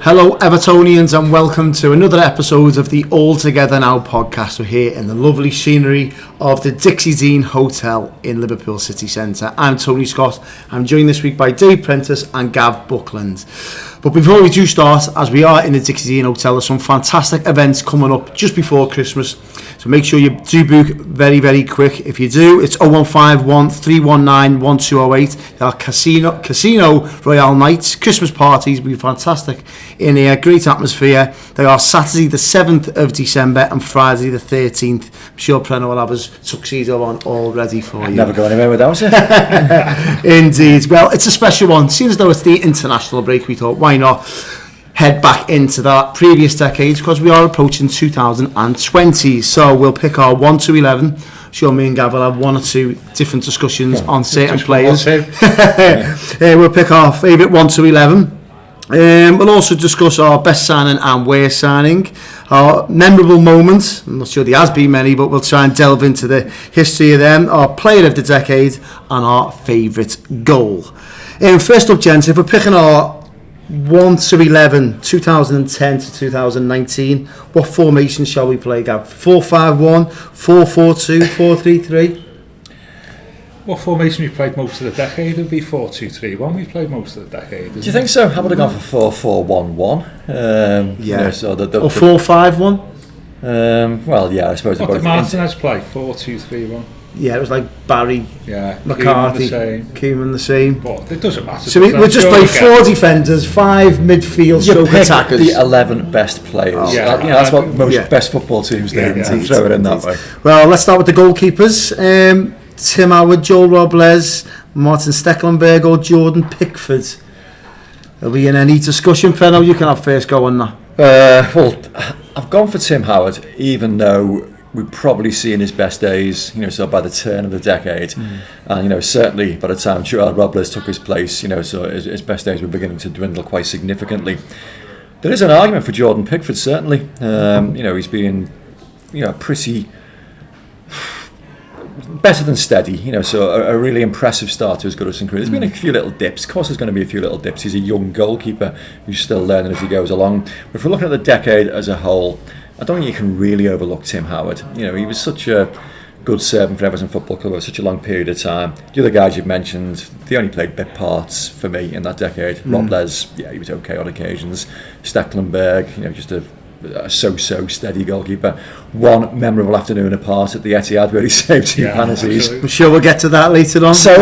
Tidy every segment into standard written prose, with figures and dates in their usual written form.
Hello Evertonians and welcome to another episode of the All Together Now podcast. We're here in the lovely scenery of the Dixie Dean Hotel in Liverpool city centre. I'm Tony Scott. I'm joined this week by Dave Prentice and Gavin Buckland. But before we do start, as we are in the Dixie Dean Hotel, there's some fantastic events coming up just before Christmas. So make sure you do book very, very quick. If you do, it's 0151 319 1208. There are Casino Royale nights, Christmas parties will be fantastic in here, great atmosphere. They are Saturday the 7th of December and Friday the 13th. I'm sure Preno will have his tuxedo on all ready for you. Never go anywhere without it. Indeed. Well, it's a special one. Seeing as though it's the international break, we thought, why not head back into that previous decade, because we are approaching 2020. So we'll pick our 1 to 11. Sure, me and Gav will have one or two different discussions on certain players. We'll pick our favourite 1 to 11. We'll also discuss our best signing and worst signing, our memorable moments. I'm not sure there has been many, but we'll try and delve into the history of them, our player of the decade and our favourite goal. First up, gents, if we're picking our 1 to 11, 2010 to 2019, what formation shall we play, Gav? 4-5-1, 4-4-2, 4-3-3? What formation we played most of the decade would be 4-2-3-1. We played most of the decade. Do you think so? I would have gone for 4-4-1-1. Yeah. So or 4-5-1? Well, yeah, I suppose. What did Martinez play? 4-2-3-1. Yeah, it was like Barry, McCarthy, Koeman the same. But it doesn't matter. So we'll just play 4 defenders, 5 midfield stroke attackers. The 11 best players. Oh, yeah, that's what most best football teams do. Throw it in that way. Well, let's start with the goalkeepers. Tim Howard, Joel Robles, Martin Stecklenburg or Jordan Pickford. Are we in any discussion, Preno? You can have first go on that. Well, I've gone for Tim Howard, even though we've probably seen his best days, so by the turn of the decade. And, certainly by the time Joel Robles took his place, so his best days were beginning to dwindle quite significantly. There is an argument for Jordan Pickford, certainly. He's been, pretty better than steady, so a really impressive start to his Goodison career. There's been a few little dips. Of course there's going to be a few little dips. He's a young goalkeeper who's still learning as he goes along. But if we're looking at the decade as a whole, I don't think you can really overlook Tim Howard. He was such a good servant for Everton Football Club over such a long period of time. The other guys you've mentioned, they only played bit parts for me in that decade. Robles, he was okay on occasions. Stecklenburg, just a so-so steady goalkeeper. One memorable afternoon apart at the Etihad where he saved 2 penalties. I'm sure we'll get to that later on. So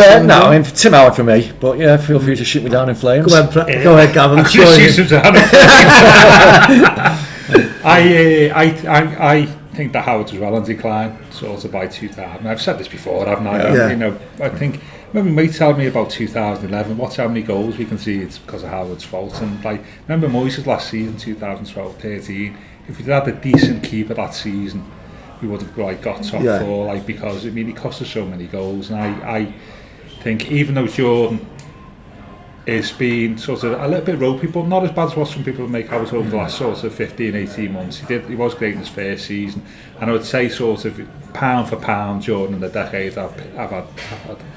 Tim Howard for me, but feel free to shoot me down in flames. Go ahead, Gavin. I think that Howard was well on decline sort of by 2000. I've said this before, haven't I? I think maybe my mate told me about 2011. Watch how many goals we can see it's because of Howard's fault. And remember Moyes' last season, 2012-13. If we'd had a decent keeper that season, we would have got top 4. Because he cost us so many goals. And I think even though Jordan is being sort of a little bit ropey, but not as bad as what some people make out over the last sort of 15-18 months. He was great in his first season, and I would say sort of pound for pound Jordan in the decade I've had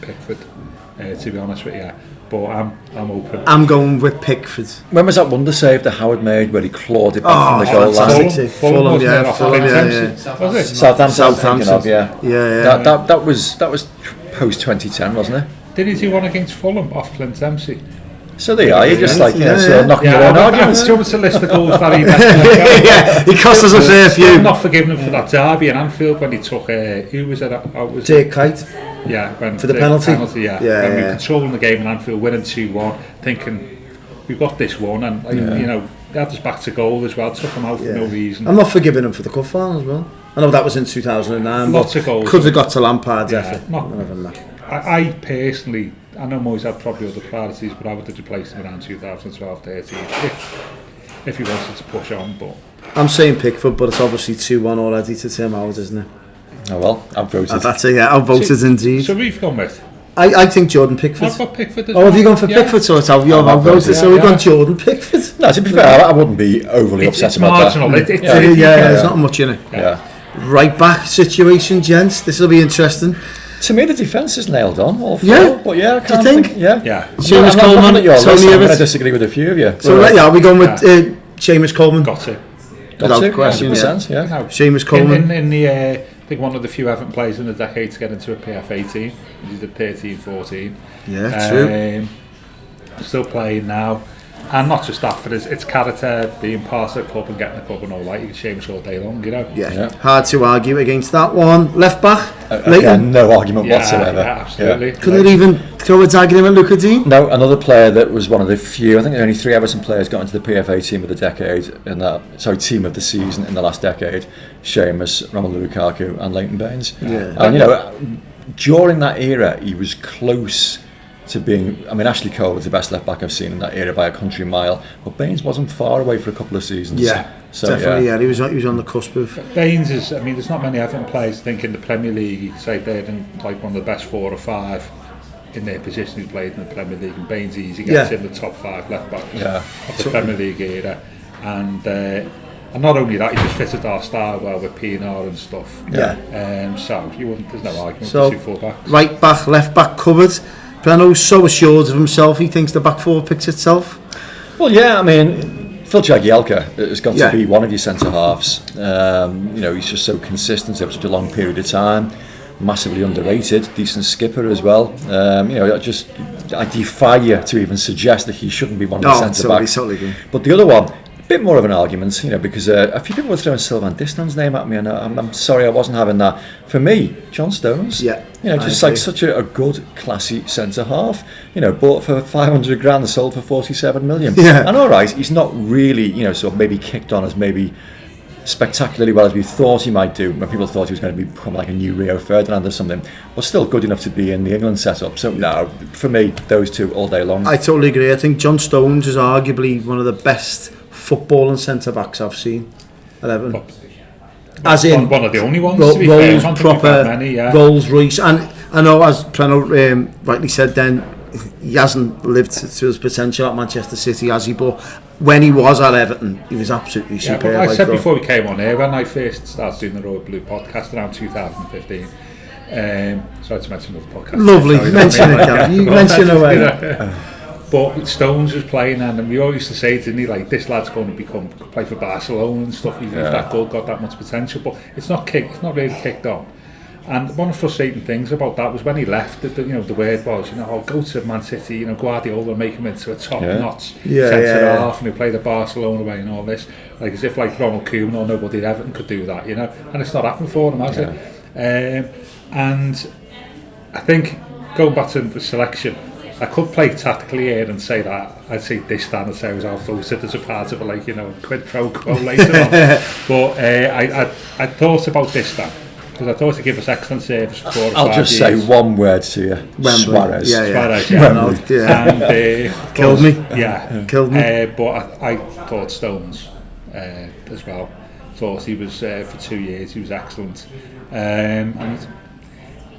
Pickford, to be honest with you. But I'm open. I'm going with Pickford. When was that wonder save that Howard made where he clawed it back from the goal line? Fulham, Southampton. That was post 2010, wasn't it? Did he do one against Fulham off Clint Dempsey? So they are. You're just knocking your own arguments. Do you want to list the goals that he he cost us a fair few. I'm not forgiving him for that derby in Anfield when he took who was it? Dirk Kuyt. Yeah, for the penalty. When we were controlling the game in Anfield, winning 2-1, thinking we've got this one, and they had us back to goal as well. Took them out for no reason. I'm not forgiving him for the cup final as well. I know that was in 2009. Lots of goals. Could have got to Lampard's effort. I personally, I know Moyes had probably other priorities, but I would have replaced him around 2012-13 if he wanted to push on. But I'm saying Pickford, but it's obviously 2-1 already to Tim Howard, isn't it? Oh well, I've voted. That's it, I've voted indeed. So we've gone with? I think Jordan Pickford. I've got Pickford as well. Have you gone for Pickford? So it's you've voted, so we've gone Jordan Pickford. No, to be fair, I wouldn't be overly upset about that. There's not much in it. Right back situation, gents. This will be interesting. To me, the defence is nailed on, all four. Yeah, but yeah, I can't think. Yeah. Seamus Coleman, Tony Evans. I disagree with a few of you. So are we going with Seamus Coleman. Got it. Without question, 100%, yeah. No, Seamus Coleman. In the, I think one of the few Everton players in the decade to get into a PFA-18. He did 13-14. Yeah, true. Still playing now. And not just that, but it's character, being part of the club and getting the club and all that. You can Seamus all day long, you know. Yeah. Hard to argue against that one. Left back, again, no argument whatsoever. Yeah, absolutely. Yeah. Couldn't even throw a tag in him at Luca Dean? No, another player that was one of the few, I think only 3 Everton players got into the PFA team of the decade, team of the season in the last decade. Seamus, Romelu Lukaku and Leighton Baines. Yeah. And during that era, he was close to being, Ashley Cole was the best left back I've seen in that era by a country mile, but Baines wasn't far away for a couple of seasons. Yeah, so, definitely. Yeah, he was on the cusp of. Baines is, there's not many Everton players. I think in the Premier League, you could say they're in like one of the best 4 or 5 in their position who played in the Premier League, and Baines easily gets in the top 5 left backs of the Premier League era, and not only that, he just fitted our style well with Pienaar and stuff. Yeah. So there's no argument so, for 2 full backs. Right back, left back covered. Breno's so assured of himself, he thinks the back 4 picks itself. Well, yeah, Phil Jagielka has got to be one of your centre halves. He's just so consistent over such a long period of time. Massively underrated, decent skipper as well. I defy you to even suggest that he shouldn't be one of the centre backs. Totally. But the other one, a bit more of an argument, because a few people were throwing Sylvain Distan's name at me, and I'm sorry I wasn't having that. For me, John Stones, just like such a good, classy centre half, bought for 500 grand and sold for 47 million. Yeah. And all right, he's not really, sort of maybe kicked on as maybe spectacularly well as we thought he might do when people thought he was going to become like a new Rio Ferdinand or something, but still good enough to be in the England setup. So no, for me, those 2 all day long. I totally agree. I think John Stones is arguably one of the best footballing centre backs I've seen at Everton. As in one of the only ones. Rolls proper, Rolls Royce, and I know as Preno rightly said, then he hasn't lived to his potential at Manchester City, has he? But when he was at Everton, he was absolutely superb. I said before we came on here, when I first started doing the Royal Blue podcast around 2015. Sorry to mention another podcast. Lovely, mention it, Gavin. You mention away. But Stones was playing, and we always used to say, didn't he, like, this lad's going to play for Barcelona and stuff. He's that good, got that much potential, but it's not really kicked on. And one of the frustrating things about that was when he left, the word was, go to Man City, Guardiola and make him into a top-notch centre half, and he'll play the Barcelona way and all this, like as if like Ronald Koeman or nobody at Everton could do that, and it's not happened for him, has it? And I think going back to the selection, I could play tactically here and say that I'd say this stand and say I was outvoted as a part of a quid pro quo later on. But I thought about this stand because I thought to give us excellent service for 4 or 5 I'll just say one word to you: Suarez. Suarez, and killed me. Killed me. But I thought Stones as well. Thought he was for 2 years. He was excellent. And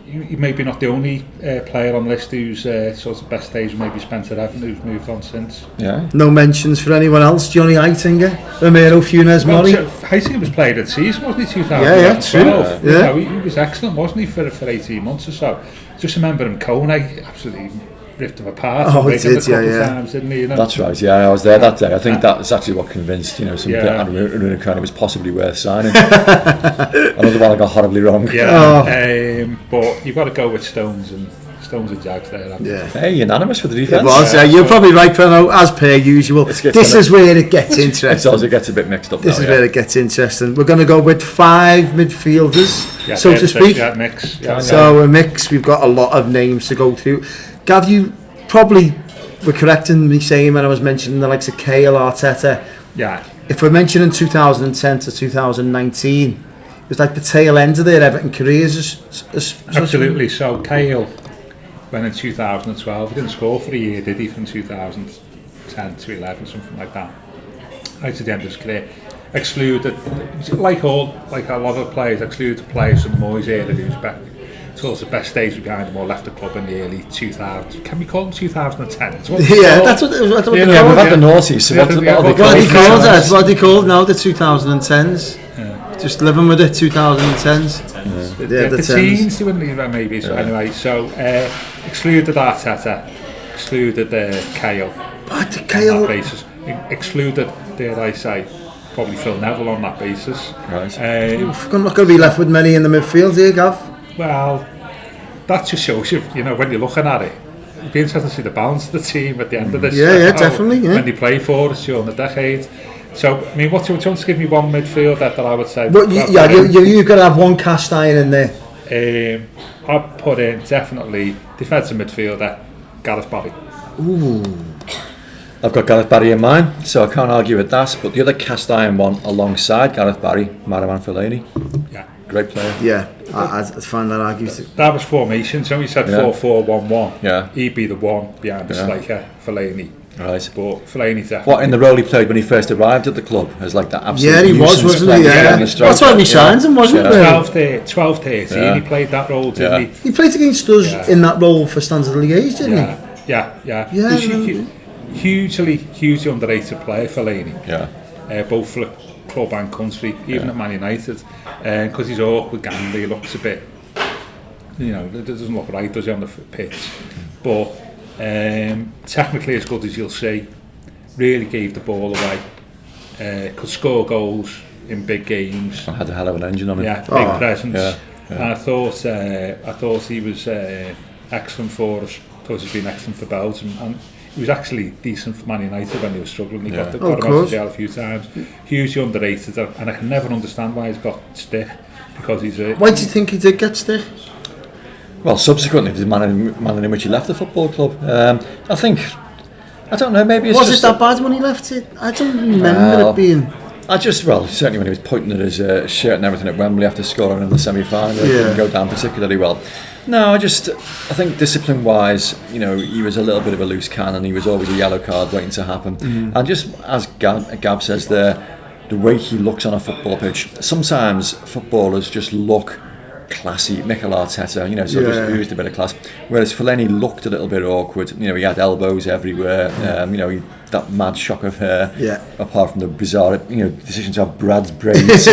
he maybe not the only player on the list whose sort of best days maybe spent at Everton, who's moved on since. Yeah. No mentions for anyone else. Johnny Heitinger, Ramiro Funes Mori. Heitinger was played at season, wasn't he? 2012. Yeah, he was excellent, wasn't he, for 18 months or so. Just remember him, Kone absolutely ripped him apart. He did, times, didn't he? That's right. Yeah, I was there that day. I think that's actually what convinced that Aruna Kone was possibly worth signing. Another one I got horribly wrong. Yeah, but you've got to go with Stones and Jags there. Hey, unanimous for the defence. It was. You're probably right, Preno, as per usual. This is where it gets interesting. It gets a bit mixed up. This is where it gets interesting. We're going to go with 5 midfielders, so to speak. Mix. So a mix. We've got a lot of names to go through. Gav, you probably were correct in me saying when I was mentioning the likes of Cahill, Arteta. Yeah. If we're mentioning 2010 to 2019, it was like the tail end of their Everton careers. Absolutely. So Cahill went in 2012. He didn't score for a year, did he? From 2010 to 11, something like that. Right to the end of his career. Excluded, like a lot of players, excluded players from Moyes era who's back. Sort of best days behind him or left the club in the early 2000s. Can we call them 2010s? Yeah, that's what they call it. We've had the noughties, so what are they called now? The 2010s. Yeah. Just living with it, 2010s. The teens, you wouldn't leave that maybe. So anyway, so excluded Arteta, excluded Cahill. What, Cahill? Excluded dare I say, probably Phil Neville on that basis. Right. We're not going to be left with many in the midfield here, Gav. Well, that just shows you, when you're looking at it, it'd be interesting to see the balance of the team at the end of this. Yeah, definitely. Yeah. When they play for us during the decade. So, I mean, what do you want to give me one midfield that I would say? Well, you've got to have one cast iron in there. I'd put in definitely defensive midfielder Gareth Barry. Ooh. I've got Gareth Barry in mine, so I can't argue with that. But the other cast iron one alongside Gareth Barry, Marouane Fellaini. Yeah. Great player. Yeah, I'd find that argument. That was formation, so we said 4-4-1-1. Yeah. He'd be the one behind the striker, Fellaini. Right. But Fellaini definitely. What, in the role he played when he first arrived at the club as like that absolute. Yeah, he was, wasn't he? Yeah. That's why we signed him, wasn't it? 12-13, he played that role, didn't he? He played against us in that role for Standard Liège, didn't he? Yeah. Hugely underrated player, Fellaini. Yeah. Both for the club and country, even at Man United. Because he's awkward, gangly, he looks a bit, it doesn't look right, does he, on the pitch? But technically as good as you'll see, really gave the ball away, could score goals in big games. I had a hell of an engine on him. Yeah, big presence. Yeah. And I thought he was excellent for us. I thought he's been excellent for Belgium, and he was actually decent for Man United when they were struggling. He got him out of jail a few times. Hugely underrated, and I can never understand why he's got stick, because he's a... Why do you think he did get stick? Well, subsequently, the manner in which he left the football club. I don't know, maybe it's was it that bad when he left it? I don't remember it being... Certainly when he was pointing at his shirt and everything at Wembley after scoring in the semi-final, it didn't go down particularly well. No, I think discipline-wise, he was a little bit of a loose cannon. He was always a yellow card waiting to happen. And just as Gab says there, the way he looks on a football pitch, sometimes footballers just look classy. Mikel Arteta, just used a bit of class. Whereas Fellaini looked a little bit awkward. He had elbows everywhere. That mad shock of hair. Yeah. Apart from the bizarre, decision to have Brad's braids.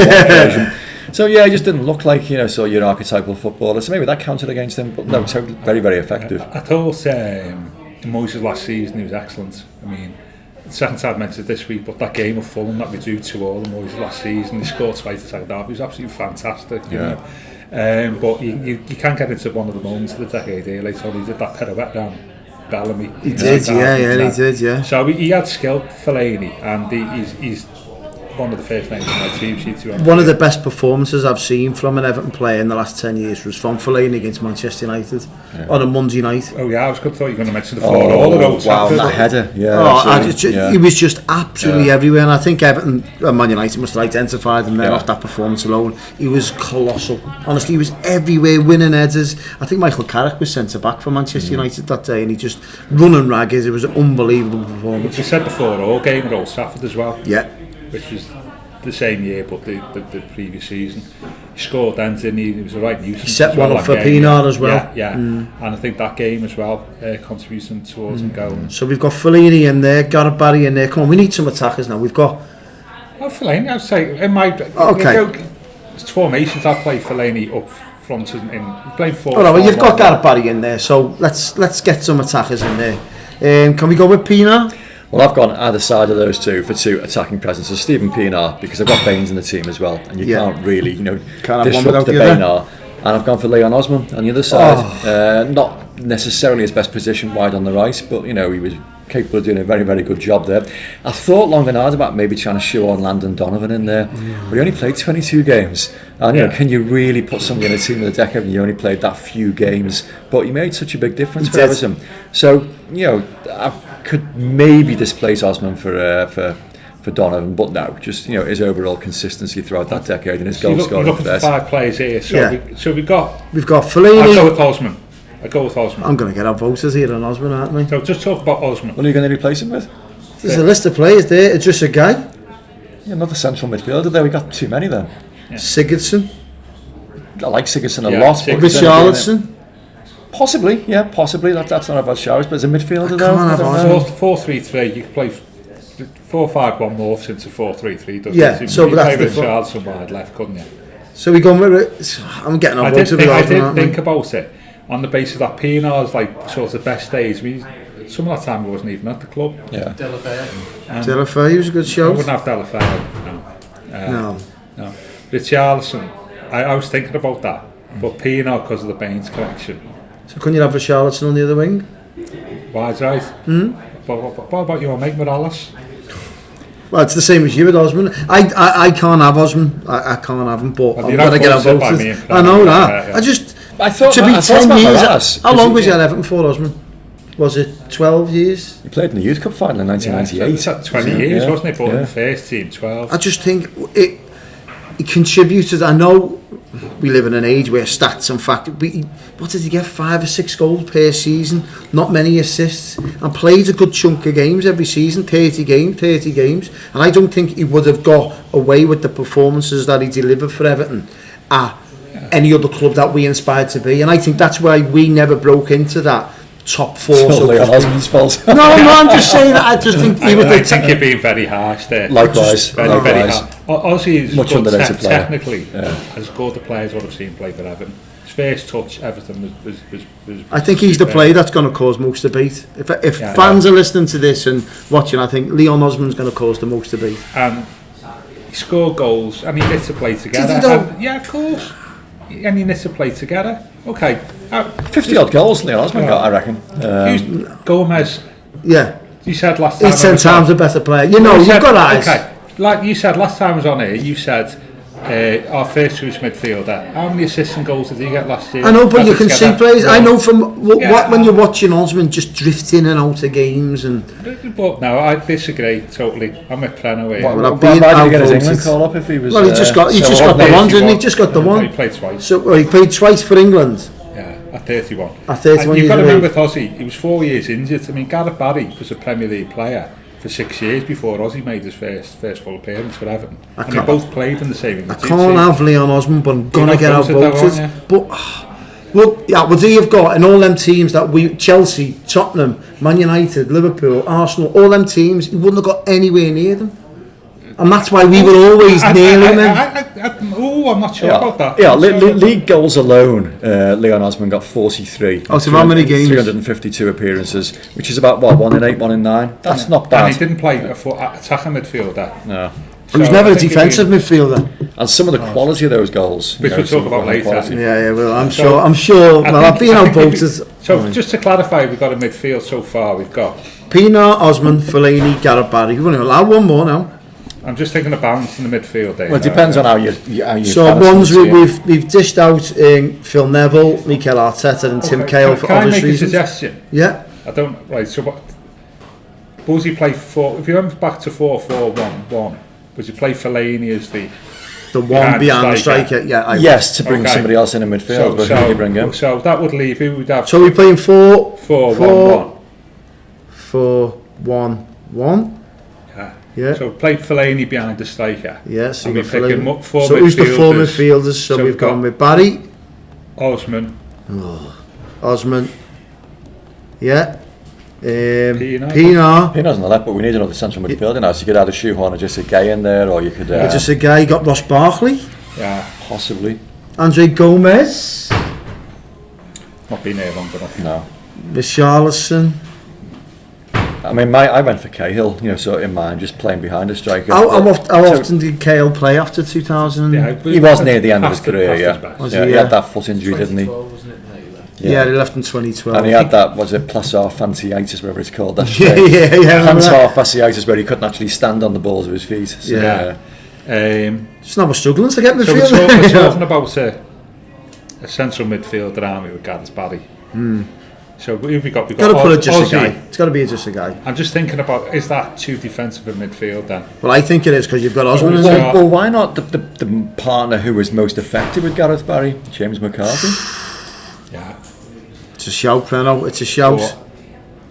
So he just didn't look like so your archetypal footballer. So maybe that counted against him. But no, totally, very, very effective. I thought in Moyes' last season he was excellent. I mean, the second time I mentioned this week, but that game of Fulham that we drew 2-2 in Moyes' last season, he scored twice the second half. He was absolutely fantastic. But you can't get into one of the moments of the decade here later on. He did that pirouette down Bellamy. He did, yeah. So he had skill, Fellaini, and he's one of the first names on my team sheet. One of the best performances I've seen from an Everton player in the last 10 years was from Fellaini against Manchester United on a Monday night. Oh yeah, I thought you were going to mention the 4-all ago. Wow, that header. He was just absolutely everywhere, and I think Everton and Man United must have identified him there off that performance alone. He was colossal. Honestly, he was everywhere, winning headers. I think Michael Carrick was centre back for Manchester United that day, and he just running ragged. It was an unbelievable performance. You said the 4-all game at Old Trafford as well. Yeah. Which was the same year, but the previous season. He scored then, didn't he? He was a right nuisance. He set one up for Pienaar as well. Yeah. And I think that game as well contributing towards him going. So we've got Fellaini in there, Gareth Barry in there. Come on, we need some attackers now. We've got... Fellaini, I'd say, in my... formations, I'd play Fellaini up front in playing 4. All right, well, you've got Gareth Barry in there, so let's get some attackers in there. Can we go with Pienaar? Well, I've gone either side of those two for two attacking presences. Stephen Pienaar, because I've got Baines in the team as well, and you can't really, disrupt the Pienaar. And I've gone for Leon Osman on the other side. Not necessarily his best position wide on the right, but he was capable of doing a very, very good job there. I thought long and hard about maybe trying to shoehorn Landon Donovan in there, but he only played 22 games. And can you really put somebody in a team of the decade when you only played that few games? But he made such a big difference for Everton. So I could maybe displace Osman for Donovan, but no, just his overall consistency throughout that decade and his goal scoring. We're looking for 5 players here, so we've got Fellaini. I'll go with Osman. I'm going to get our voters here on Osman, aren't we? So just talk about Osman. What are you going to replace him with? There's a list of players there. It's just a guy. Yeah, another central midfielder there. We got too many then. Yeah. Sigurdsson. I like Sigurdsson a lot. Richarlison. Possibly. That's not about showers, but as a midfielder though. 4-3-3. You can play 4-5-1 morphs into 4-3-3. Doesn't it? So you play with Richarlison wide left, couldn't you? So we going with it. I'm getting on board. I did think about it on the basis that Pienaar's like sort of best days. some of that time I wasn't even at the club. Yeah. Delafeu was a good I shout. wouldn't have Delafeu, no. Richarlison, I was thinking about that, but Pino because of the Baines connection. So couldn't you have Richarlison on the other wing? Wide's right. What about your mate Morales? Well, it's the same as you with Osman. I can't have Osman. I can't have him, but I'm going to get him voted. I know that. I thought to be 10 years. Morales, how long was he at Everton for, Osman? Was it 12 years? He played in the youth cup final in 1998. Yeah, 20 years, wasn't it? But in the first team, 12. I just think it contributed. I know we live in an age where stats and fact. What did he get? 5 or 6 goals per season. Not many assists, and played a good chunk of games every season. 30 games, and I don't think he would have got away with the performances that he delivered for Everton at any other club that we inspired to be. And I think that's why we never broke into that top 4. Totally Osman's fault. No, I'm just saying that. I just think I think you're being very harsh there. Likewise. Very harsh. Ozzy is much good underrated player. Technically, as good the players what I've seen play for Everton. His first touch, Everton was I think he's the player that's going to cause most debate. If fans are listening to this and watching, I think Leon Osman's going to cause the most debate. He scored goals and he knit to play together. Yeah, of course. And he knit to play together. Okay. 50 odd goals Leon Osman got, I reckon. Gomez. Yeah. You said last time. He's 10 times a better player. You've got eyes. Okay. Like you said last time I was on here, you said our first choice midfielder. How many assists and goals did he get last year? I know, but you can see players. I know from when you're watching Osman just drift in and out of games and. But no, I disagree totally. I'm with Preno here. Why did he get his England call up if he was? Well, he just got the one, didn't he? Just got the one. He played twice. So he played twice for England. Yeah, at 31. At 31. You've got to remember with Ozzy, he was 4 years injured. I mean, Gareth Barry was a Premier League player for 6 years before Ozzy made his first full appearance for Everton. And they both played in the same. I can't have Leon Osman, but I'm gonna get outvoted. But look, would he have got in all them teams that Chelsea, Tottenham, Man United, Liverpool, Arsenal, all them teams, he wouldn't have got anywhere near them. And that's why we were always nailing them. I'm not sure about that. Yeah, league goals alone, Leon Osman got 43. Out of how many games? 352 appearances, which is about, 1 in 8, 1 in 9. That's not bad. And he didn't play attacking midfielder. No. He was never a defensive midfielder. And some of the quality of those goals. Which we'll talk about later. Yeah, well, I'm sure. Well, I've been outvoted. So, just to clarify, we've got a midfield so far. We've got Pienaar, Osman, Fellaini, Gareth Barry. We're going to allow one more now. I'm just thinking of balance in the midfield there. Well, it depends on how you so ones we've dished out Phil Neville, Mikel Arteta and Tim Cahill for obvious reasons. Can I make a suggestion? Yeah. I don't, right, so what, suppose you play if you went back to 4-4-1, would you play Fellaini as the one behind the striker? Yeah. Yes, to bring somebody else in midfield, but who do you bring in? So that would leave, who would have... So we're playing 4-1-1. 4-1-1. Yeah. So play Fellaini behind the striker. Yeah, so we're picking up 4 midfielders. So who's the 4 midfielders? So we've gone with Barry. Osman. Osman. Yeah. Pienaar. Pienaar's on the left, but we need another central midfielder now. So you could add a shoehorn or just a guy in there, or you could... just a guy. You got Ross Barkley. Yeah. Possibly. Andre Gomez. Not been there long enough. No. Richarlison. I mean, I went for Cahill, so in mind, just playing behind a striker. How often did Cahill play after 2000? Yeah, he was near the end of his career, he had that foot injury, didn't he? Yeah, he left in 2012. And he had that, plantar fasciitis, whatever it's called. That's plantar fasciitis, where he couldn't actually stand on the balls of his feet. So, it's not struggling to get midfield. So we're talking about a central midfielder army with Gareth Barry. So who have we got? We've got to put just a guy. It's got to be just a guy. I'm just thinking about, is that too defensive in midfield then? Well, I think it is, because you've got Osman. Well, why not the partner who was most effective with Gareth Barry, James McCarthy? Yeah. It's a shout, Preno. It's a shout.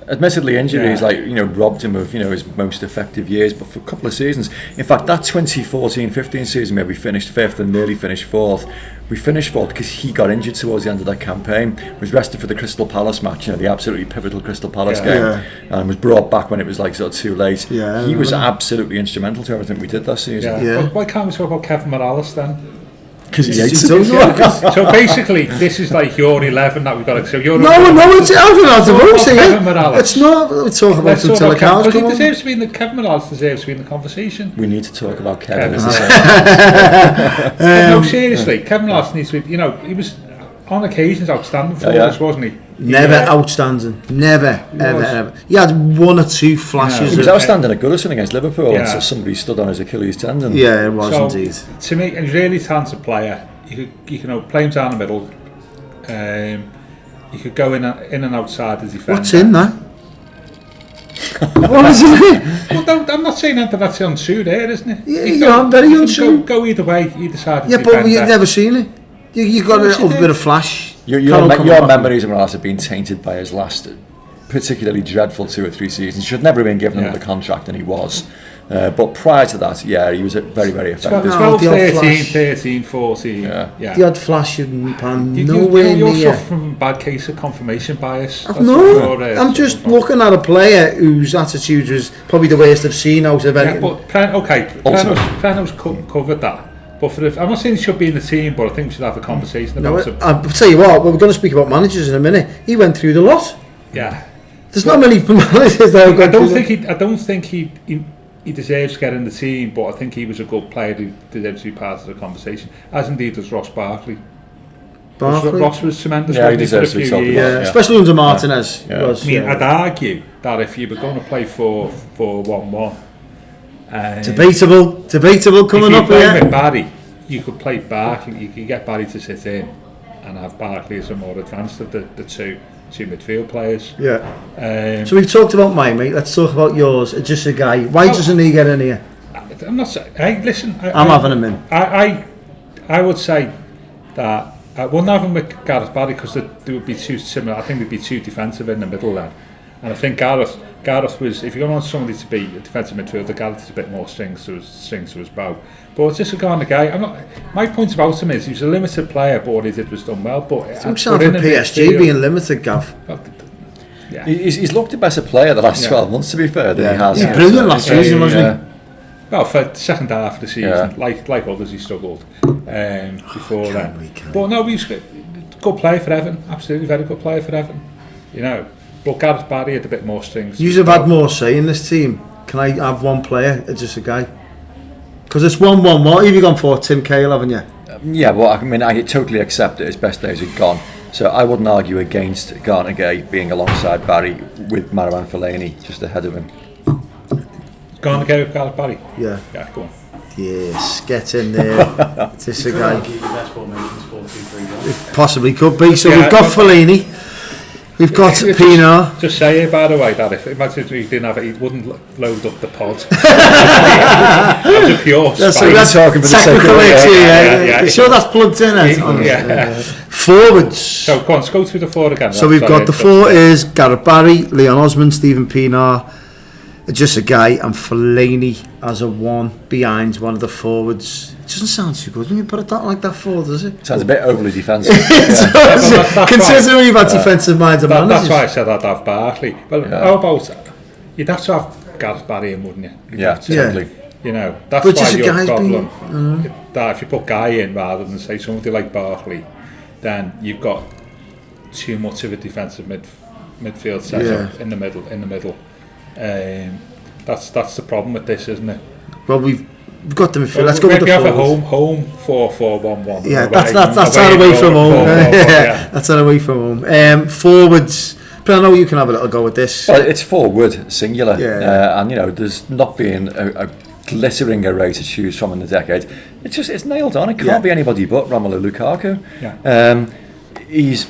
Admittedly, injuries robbed him of his most effective years, but for a couple of seasons. In fact, that 2014-15 season where we finished 5th and nearly finished 4th, we finished 4th because he got injured towards the end of that campaign. Was rested for the Crystal Palace match, the absolutely pivotal Crystal Palace game, and was brought back when it was too late. Yeah, he was absolutely instrumental to everything we did that season. Well, why can't we talk about Kevin Morales then? Because he hates it. So basically, this is like your 11 that we've got. So you're no, it's Kevin Morales. It's not. We'll talk about some till the cows come on. Deserves to be in the Kevin Morales deserves to be in the conversation. We need to talk about Kevin. No, seriously, Kevin Morales needs to be. You know, he was on occasions outstanding for us, wasn't he? Never outstanding. Never, ever. He had one or two flashes. He was outstanding at Goodison against Liverpool until somebody stood on his Achilles tendon. Yeah, it was indeed. To me, a really talented player. You could play him down the middle. You could go in and outside as defender. What's in that? What is it? Well, I'm not saying that that's untrue there, isn't it? Yeah, I'm very untrue. Go either way, either side. Yeah, but you've never seen it. You got a little bit of flash. Your memories of Morales have been tainted by his last particularly dreadful 2 or 3 seasons. He should never have been given another contract, and he was. But prior to that, he was very, very effective. 12, 13, 14. The odd flash in pan, nowhere near. You're suffering from a bad case of confirmation bias. I'm just looking at a player whose attitude was probably the worst I've seen out of anything. But Prentice covered that. But I'm not saying he should be in the team, but I think we should have a conversation about him. I'll tell you what, we're going to speak about managers in a minute. He went through the lot. Yeah. There's not many managers that have gone I don't think he deserves to get in the team, but I think he was a good player who deserves to be part of the conversation, as indeed does Ross Barkley. Ross was tremendous for a few years. Especially under Martinez. I'd argue that if you were going to play 4-1-1, debatable coming up here. With Barry, you could play Barkley. You could get Barry to sit in and have Barkley as a more advanced of the two midfield players. Yeah. So we've talked about my mate. Let's talk about yours. Just a guy. Why doesn't he get in here? I'm not saying. Hey, listen. I'm having him in. I would say that I wouldn't have him with Gareth Barry because they would be too similar. I think they'd be too defensive in the middle then. And I think Gareth was, if you're going to want somebody to be a defensive midfielder, Gareth is a bit more strings to his bow. But it's just a kind of guy. My point about him is he was a limited player, but what he did was done well. But I'm sorry for PSG being limited, Gav. Yeah. He's looked a better player the last 12 months, to be fair, than he has. He was brilliant last season, wasn't he? Well, for the second half of the season, like others, he struggled before then. But no, he's a good player for Everton. Absolutely, very good player for Everton. But Gareth Barry had a bit more strings. You have had more say in this team. Can I have one player, just a guy? Because it's 1-1. What have you gone for? Tim Cahill, haven't you? I totally accept that his best days are gone. So I wouldn't argue against Garner Gay being alongside Barry with Marouane Fellaini just ahead of him. Garner Gay with Gareth Barry? Yeah. Yeah, go on. Yes, get in there. Just a guy. It possibly could be. So we've got Fellaini. We've got Pino. Just say it, by the way, that imagine if he didn't have it, he wouldn't load up the pod. That was a pure that's talking for the technical yeah. You sure that's plugged in? Forwards. So go on, let's go through the four again. So we've got the four is Gareth Barry, Leon Osman, Stephen Pienaar, just a guy, and Fellaini as a one behind one of the forwards. It doesn't sound too good when you put it like that forward, does it? Sounds a bit overly defensive. Considering we've had defensive minds and managers. That's why I said I'd have Barkley. Well, how about you'd have to have Gareth Barry in, wouldn't you? Totally. That's why your problem. That if you put Guy in rather than say somebody like Barkley, then you've got too much of a defensive midfield setup in the middle. That's the problem with this, isn't it? Well, we've got the midfield. Let's go with the forwards. We have a home 4-4-1-1. Yeah, that's our away from home. That's our away from home. Forwards. But I know you can have a little go with this. Well, it's forward, singular. And there's not been a glittering array to choose from in the decade. It's nailed on. It can't be anybody but Romelu Lukaku.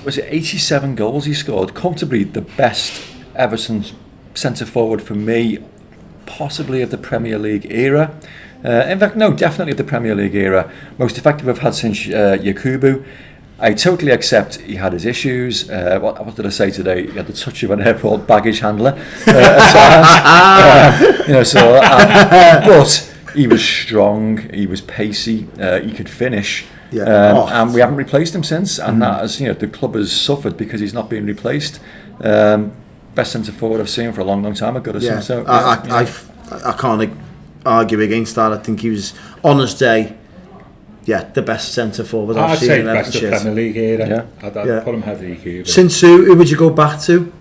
Was it 87 goals he scored? Comfortably the best Everton centre forward for me, possibly of the Premier League era. In fact, no, definitely of the Premier League era. Most effective I've had since Yakubu. I totally accept he had his issues. What did I say today? He had the touch of an airport baggage handler at times. But he was strong. He was pacey. He could finish. And we haven't replaced him since. And that has, the club has suffered because he's not being replaced. Best centre forward I've seen for a long time at Goodison. I can't argue against that. I think he was on his day the best centre forward I'd I've seen say in best of Everton. Premier League era. Yeah. I'd put him heavily here. Since who would you go back to?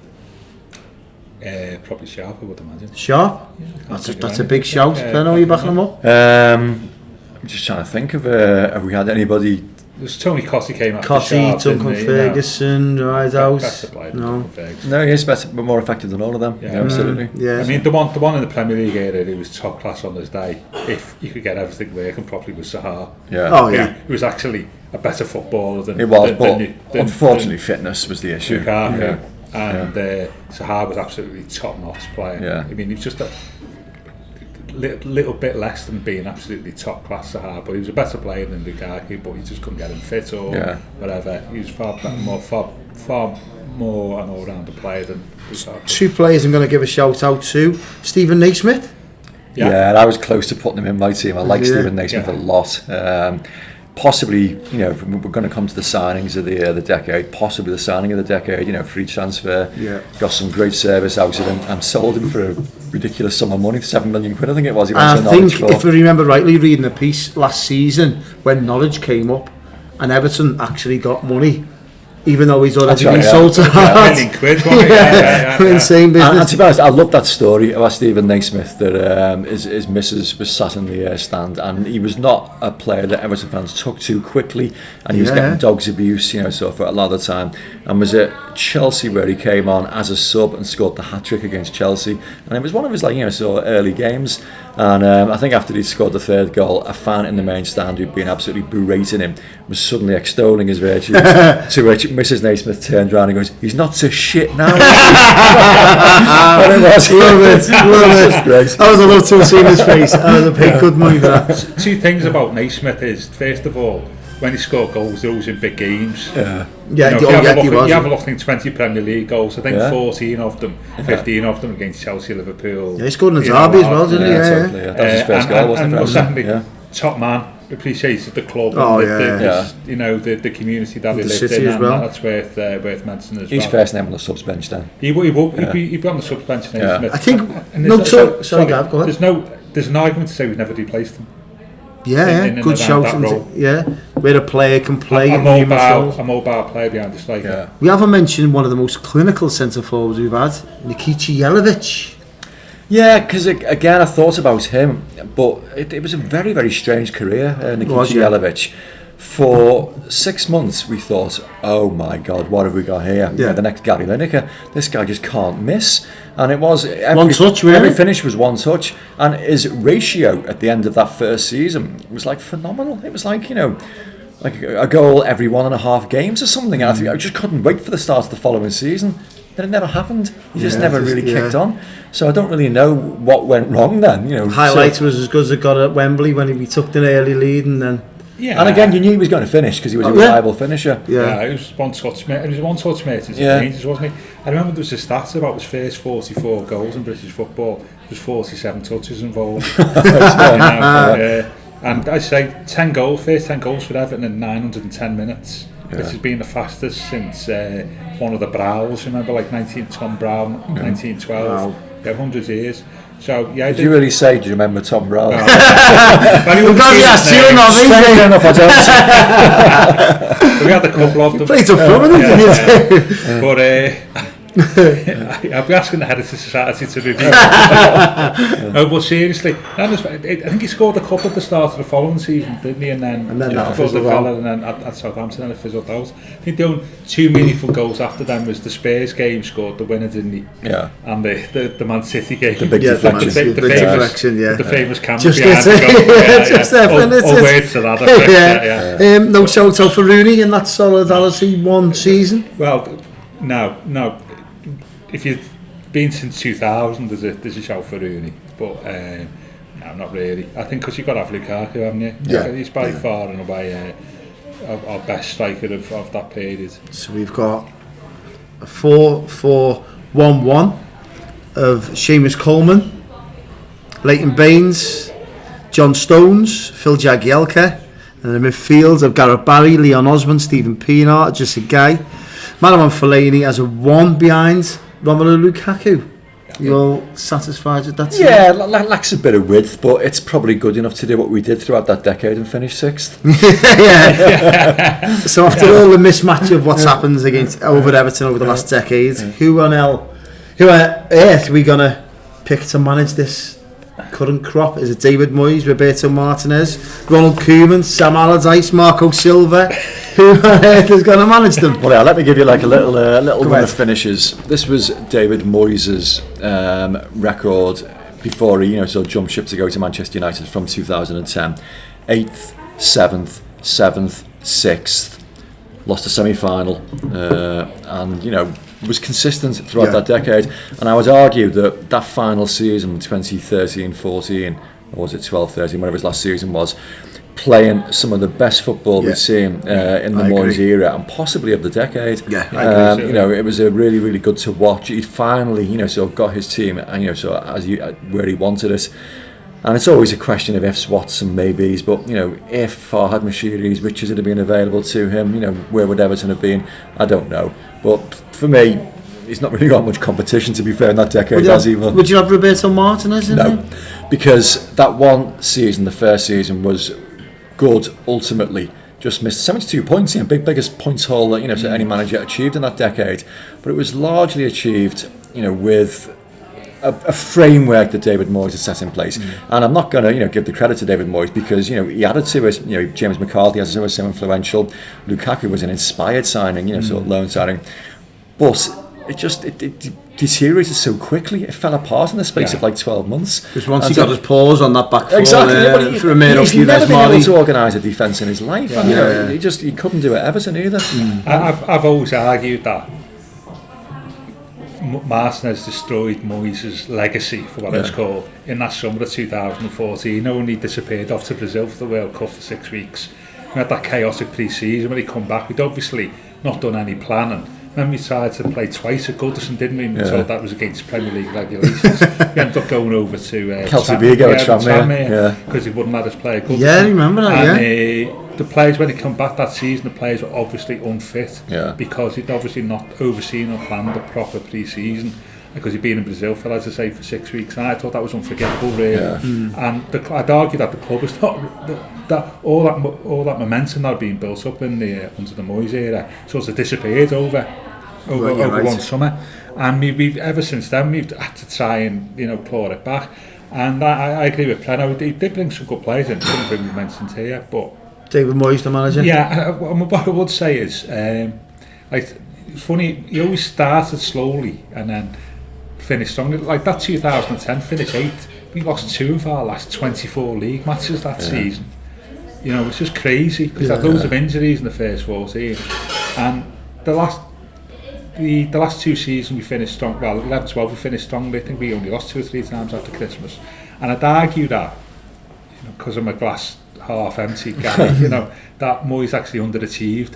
Probably Sharp, I would imagine. Sharp? Yeah, That's a big shout. Ben, are you backing him up? I'm just trying to think of have we had anybody. There was Tony Cossey came after Cossey, Sharp, Duncan Ferguson, Ridehouse. Better player than No. Duncan Ferguson. No, he's better, but more effective than all of them. Yeah. Yeah, absolutely. Yeah. I mean, the one in the Premier League era who was top class on his day, if you could get everything working properly, was Sahar. Yeah. Oh, yeah. He was actually a better footballer than It was, than, but than unfortunately, fitness was the issue. Lukaku. Yeah. And Sahar was absolutely top-notch player. Yeah. I mean, he was just a little bit less than being absolutely top-class Sahar, but he was a better player than Lukaku, but you just couldn't get him fit or whatever. He was far more an all-rounder player than Lukaku. Two players I'm going to give a shout out to. Stephen Naismith. Yeah, I was close to putting him in my team. I like Stephen Naismith a lot. Possibly, we're going to come to the signings of the decade. Possibly the signing of the decade. Free transfer. Yeah. Got some great service out of him and sold him for a ridiculous sum of money, £7 million. I think it was. He went to I think, Norwich if I remember rightly, reading a piece last season when Norwich came up, and Everton actually got money, even though he's already been sold to Hearts. Insane business. And to be honest, I love that story about Stephen Naismith, that his missus was sat in the stand, and he was not a player that Everton fans took too quickly, and he was getting dog's abuse, so for a lot of the time, and was at Chelsea where he came on as a sub and scored the hat-trick against Chelsea, and it was one of his early games, and I think after he scored the third goal, a fan in the main stand who'd been absolutely berating him was suddenly extolling his virtues, to which Mrs. Naismith turned around and goes, "He's not so shit now." Love it. I was allowed to have seen his face. I would have paid good money for that. Two things about Naismith is, first of all, when he scored goals, those in big games. You have a look in 20 Premier League goals. I think 14 of them, 15 of them against Chelsea, Liverpool. Yeah, he scored in the derby as well, didn't he? Totally, that was his first goal, wasn't it? And secondly, top man. Appreciated the club, the community that he lived in, and that's worth mentioning as well. He's first name on the subs bench then. He'd be on the subs bench. I think. Sorry, Gav, go ahead. There's an argument to say we've never replaced him. Good shout. Where a player can play a mobile player behind the striker. We haven't mentioned one of the most clinical centre forwards we've had, Nikica Jelavic. Yeah, because again, I thought about him, but it was a very, very strange career, Nikica Jelavic. For 6 months, we thought, oh my God, what have we got here? The next Gary Lineker. This guy just can't miss. And it was one touch, really. Every finish was one touch, and his ratio at the end of that first season was phenomenal. It was like a goal every 1.5 games or something. And I just couldn't wait for the start of the following season. Then it never happened. He just never really kicked on. So I don't really know what went wrong then. Highlights was as good as it got at Wembley when he took an early lead and then. Yeah. And again, you knew he was going to finish because he was a reliable finisher. Yeah, he was one touch mate. He was one touch mate since changes, wasn't he? I remember there was a stats about his first 44 goals in British football. There was 47 touches involved. And I'd say 10 goals, first 10 goals for Everton in 910 minutes. Which has been the fastest since one of the Browls. Remember, Tom Brown, 1912. Wow. 100 years. So did you really say? Do you remember Tom Brown? Enough, I don't. We had a couple of them. Played a film, But I'll be asking the Heritage Society to review it. No, but seriously, I think he scored a couple at the start of the following season, didn't he? And then that fizzled out. And then at Southampton, and it fizzled out. I think the only two meaningful goals after them was the Spurs game, scored the winner, didn't he? Yeah. And the Man City game. The big deflection. The famous camera just behind the goal. Just there, Or wait to that effect. No shout out for Rooney in that solidarity one season. Well, no. If you've been since 2000, there's a shout for Rooney, but no, not really. I think because you've got to have Lukaku, haven't you? Yeah. He's by far and away our best striker of that period. So we've got a 4-4-1-1 of Seamus Coleman, Leighton Baines, John Stones, Phil Jagielka, and the midfield of Gareth Barry, Leon Osmond, Stephen Pienaar, Jessica Guy. Manaman Fellaini as a 1 behind Romelu Lukaku. You all satisfied with that? Yeah, lacks a bit of width, but it's probably good enough to do what we did throughout that decade and finish 6th. Yeah. So after all the mismatch of what's happened over Everton over the last decade, who on earth are we gonna pick to manage this current crop? Is it David Moyes, Roberto Martinez, Ronald Koeman, Sam Allardyce, Marco Silva? Who on earth is going to manage them? Well, yeah, let me give you like a little run of finishes. This was David Moyes' record before he sort of jumped ship to go to Manchester United from 2010. 8th, 7th, 7th, 6th. Lost a semi-final, and was consistent throughout that decade. And I would argue that final season, 2013-14, or was it 12-13, whatever his last season was, playing some of the best football we've seen in the Moyes era, and possibly of the decade. Yeah, I agree. It was a really, really good to watch. He'd finally, sort of got his team, and where he wanted it. And it's always a question of ifs, whats and maybes, but if Farhad Moshiri's riches had been available to him, where would Everton have been? I don't know. But for me, he's not really got much competition, to be fair, in that decade, has he? Would you have Roberto Martinez in there? No, because that one season, the first season, was good ultimately. Just missed 72 points, biggest points haul that any manager achieved in that decade. But it was largely achieved, with a framework that David Moyes has set in place. And I'm not going to give the credit to David Moyes, because he added to it. James McCarthy was so influential. Lukaku was an inspired signing, sort of loan signing. But it deteriorated so quickly. It fell apart in the space of like 12 months. Because once he got his paws on that back foot, he's never been able to organise a defence in his life. He couldn't do it at Everton either. I've always argued that Martinez destroyed Moyes' legacy, for what it's called, in that summer of 2014. When he disappeared off to Brazil for the World Cup for 6 weeks. We had that chaotic pre-season. When he come back, we'd obviously not done any planning. Then we tried to play twice at Goodison, didn't we? We thought that was against Premier League regulations. We ended up going over to Celtic Vigo at Tranmere, because he wouldn't let us play at Goodison. Yeah, I remember that. And the players, when he come back that season, the players were obviously unfit because he'd obviously not overseen or planned a proper pre-season, because he'd been in Brazil for, as I say, for 6 weeks. And I thought that was unforgivable, really. And I'd argue that the club is not that all that momentum that had been built up in under the Moyes era sort of disappeared over one summer, and we've ever since then we've had to try and claw it back. And I agree with Preno. He did bring some good players in. Didn't bring momentum here, but David Moyes, the manager. Yeah, what I would say is, it's funny. He always started slowly and then finished strong. Like that 2010 finish 8th. We lost 2 of our last 24 league matches that season. It's just crazy, because there were loads of injuries in the first 14, and the last 2 seasons we finished strong. Well, 11-12 we finished strongly. I think we only lost 2 or 3 times after Christmas, and I'd argue that, because I'm a glass half empty guy, that Moyes actually underachieved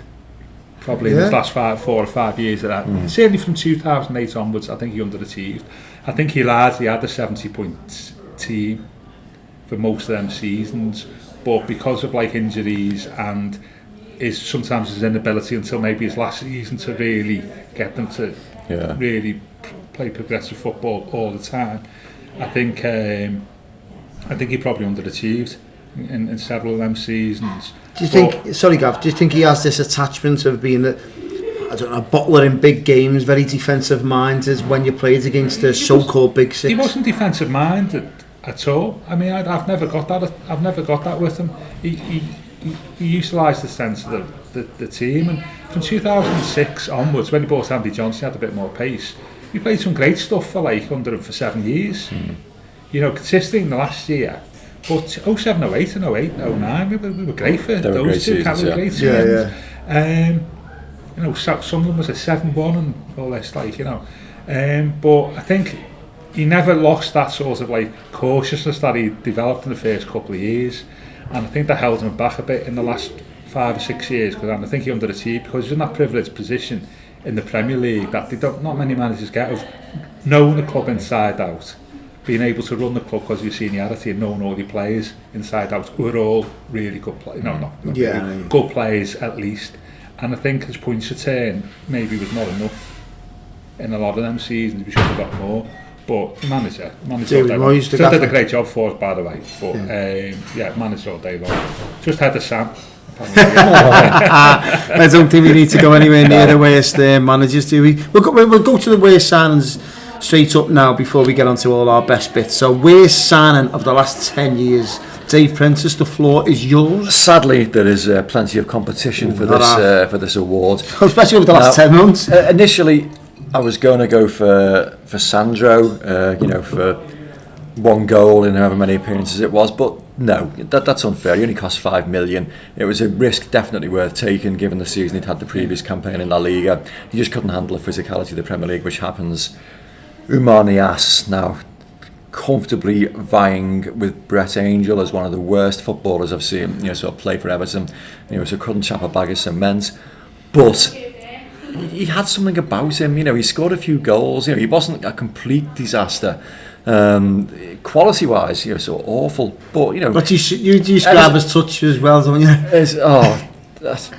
probably in his last 4 or 5 years of that. Certainly from 2008 onwards, I think he underachieved. I think he largely had a 70-point team for most of them seasons, but because of injuries and sometimes his inability until maybe his last season to really get them to really play progressive football all the time, I think he probably underachieved in several of them seasons. Do you think, sorry Gav, do you think he has this attachment of being a bottler in big games, very defensive minded when you played against the so-called big six? He wasn't defensive minded at all. I mean, I've never got that. I've never got that with him. He utilised the sense of the team, and from 2006 onwards, when he bought Andy Johnson, he had a bit more pace. He played some great stuff for under him for 7 years. Consistently in the last year. But 07, 08 and 08, 09, we were great for those two. Great seasons. Sunderland was a 7-1 and all this, but I think he never lost that sort of cautiousness that he developed in the first couple of years, and I think that held him back a bit in the last 5 or 6 years, because I think he underachieved because he's in that privileged position in the Premier League that not many managers get, of knowing the club inside out, being able to run the club because of your seniority and knowing all your players inside out, who are all really good players. Good players at least. And I think his points of turn maybe was not enough in a lot of them seasons. We should have got more. But manager David all day long. Moyes, Still did a great job for us, by the way. But manager all day long. Just had a Sam. I don't think we need to go anywhere near the worst managers, do we? We'll go to the worst signings straight up now before we get on to all our best bits. So, worst signing of the last 10 years. Dave Prentice, the floor is yours. Sadly, there is plenty of competition for this award, especially over the last 10 months. Initially, I was going to go for Sandro, for one goal in however many appearances it was, but no, that's unfair. He only cost 5 million. It was a risk definitely worth taking given the season he'd had the previous campaign in La Liga. He just couldn't handle the physicality of the Premier League, which happens. Oumar Niasse now comfortably vying with Brett Angel as one of the worst footballers I've seen, sort of play for Everton. So couldn't chap a bag of cement, but he had something about him. He scored a few goals. He wasn't a complete disaster. Quality-wise, so awful. But you describe his touch as well, don't you? That's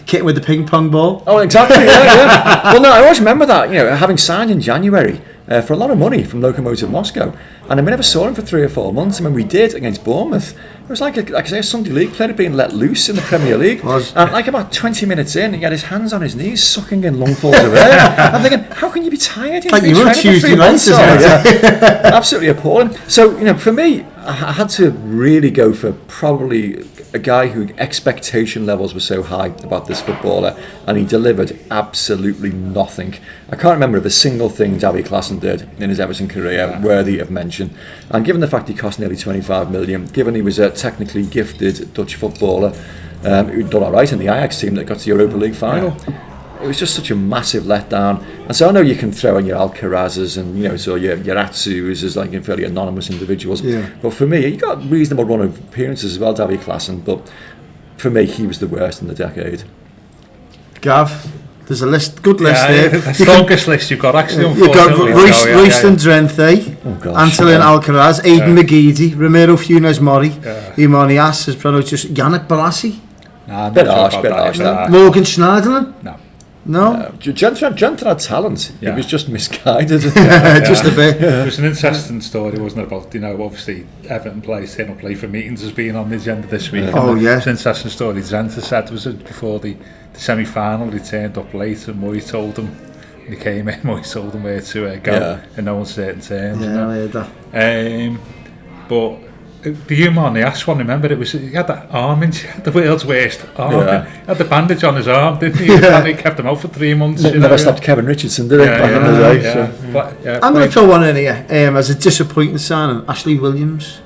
kit with the ping pong ball. Oh, exactly. Yeah. Well, no, I always remember that. Having signed in January for a lot of money from Lokomotiv Moscow, and we never saw him for 3 or 4 months. And when we did against Bournemouth, it was like a Sunday League player being let loose in the Premier League. And like about 20 minutes in, he had his hands on his knees, sucking in lungfuls of air. I'm thinking, how can you be tired? Like you were on Tuesday nights, absolutely appalling. So for me, I had to really go for probably a guy who expectation levels were so high about this footballer, and he delivered absolutely nothing. I can't remember of a single thing Davy Klaassen did in his Everton career worthy of mention. And given the fact he cost nearly 25 million, given he was a technically gifted Dutch footballer who'd done all right in the Ajax team that got to the Europa League final, it was just such a massive letdown. And so I know you can throw in your Alcarazes and so your Atsus as like fairly anonymous individuals, but for me he got a reasonable run of appearances as well, Davy Klaassen, but for me he was the worst in the decade. Gav, there's a good list there. The strongest list you've got actually. You've got Royston Drenthe, Antolin Alcaraz, Aidan McGeady, Ramiro Funes Mori, Oumar Niasse, as pronounced just Yannick Bolasie. Bit harsh. Morgan Schneiderlin? No. Drenthe had talent. It was just misguided. Just a bit. It was an interesting story, wasn't it? About obviously Everton plays turn up late for meetings has been on the agenda this week. Oh yeah. It's an interesting story. Drenthe said was before the semi-final. He turned up late, and Moyes told him. He came in. Moyes told him where to go in no uncertain terms. Yeah, I heard that. But the Oumar Niasse one, remember, he had that arm injury, the world's worst arm. He had the bandage on his arm, didn't he? He kept him out for 3 months. Never stopped Kevin Richardson, did it? Back in the day. I'm going to throw one in here as a disappointing signing. Ashley Williams.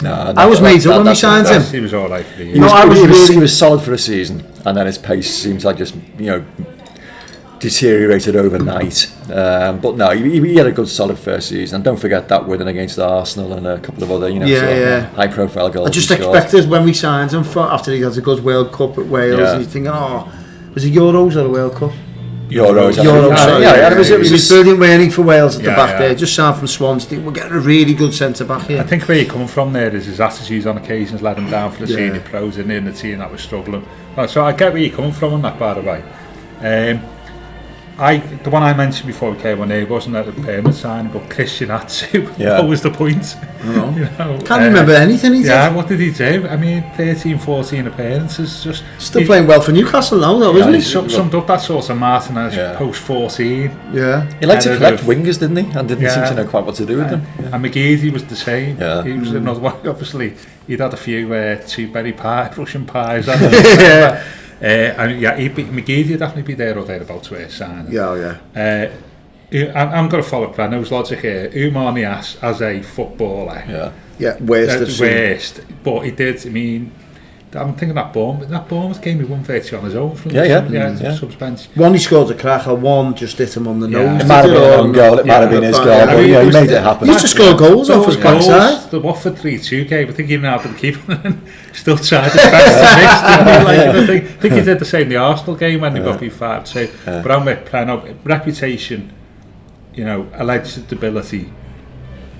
No, I was made up when we signed him. He was all right for the year. He was solid for a season, and then his pace seems like just deteriorated overnight. But no, he had a good solid first season. And don't forget that winning against Arsenal and a couple of other high-profile goals. I just expected when we signed him after he had a good World Cup at Wales, and you're thinking, was it Euros or a World Cup? Euros. It was brilliant winning for Wales at the back there. Just signed from Swansea. We're getting a really good centre back here. I think where you're coming from there is his attitudes on occasions let him down for the senior pros in the team that was struggling. So I get where you're coming from on that, by the way. The one I mentioned before we came on here wasn't a permanent signing, but Christian Atsu. What was the point? Can't remember anything he did. Yeah, what did he do? I mean, 13, 14 appearances. Still playing well for Newcastle now, though, isn't he? He summed up that sort of Martinez post-14. Yeah. He liked to collect wingers, didn't he? And didn't seem to know quite what to do with them. And McGeady was the same. Yeah. He was another one. Obviously, he'd had a few two-berry pies, Russian pies. McGeady would definitely be there or thereabouts where signing. I'm going to follow Prano's logic here. Oumar Niasse as a footballer. Worst. But he did. I mean, I'm thinking that Bournemouth game he won 30 on his own from subs bench. One he scored a cracker, one just hit him on the nose. It might have been his own goal, it might have been his goal, but he made it happen. He used to score goals off his backside. The Watford 3-2 game, I think he even had the keeper and still tried his best to miss. I think he did the same in the Arsenal game when they got beat 5-2. But I'm with Prano, reputation, alleged ability,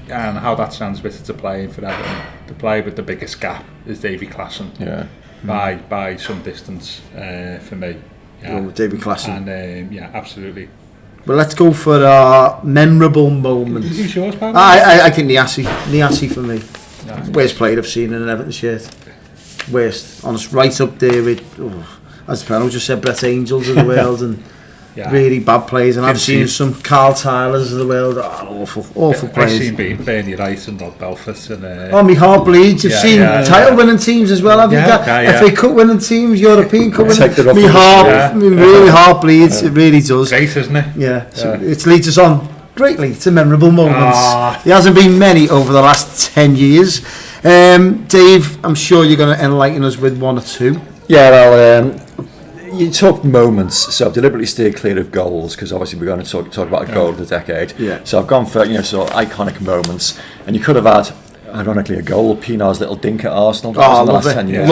and how that transmitted to playing for Everton. The player with the biggest gap is Davy Klaassen. By some distance for me. Davy Klaassen. And absolutely. But let's go for our memorable moment. Who's yours, Pam? I think Niasse for me. Nice. Worst player I've seen in an Everton shirt. Worst. Honest, right up there with, as Pano just said, Brett Angels of the world and really bad players. And I've seen some Carl Tylers of the world. Awful players. I've seen Bernie Wright and Rob Belfort. And, my heart bleeds. You've seen title winning teams as well, haven't you? FA Cup winning teams, European Cup winning teams. My heart bleeds. It really does. Great, isn't it? Yeah. So it leads us on greatly to memorable moments. There hasn't been many over the last 10 years. Dave, I'm sure you're going to enlighten us with one or two. Yeah, well, you talk moments, so I've deliberately steered clear of goals because obviously we're going to talk about a goal of the decade. Yeah. So I've gone for sort of iconic moments, and you could have had, ironically, a goal. Pienaar's little dink at Arsenal. Love it. 10 years.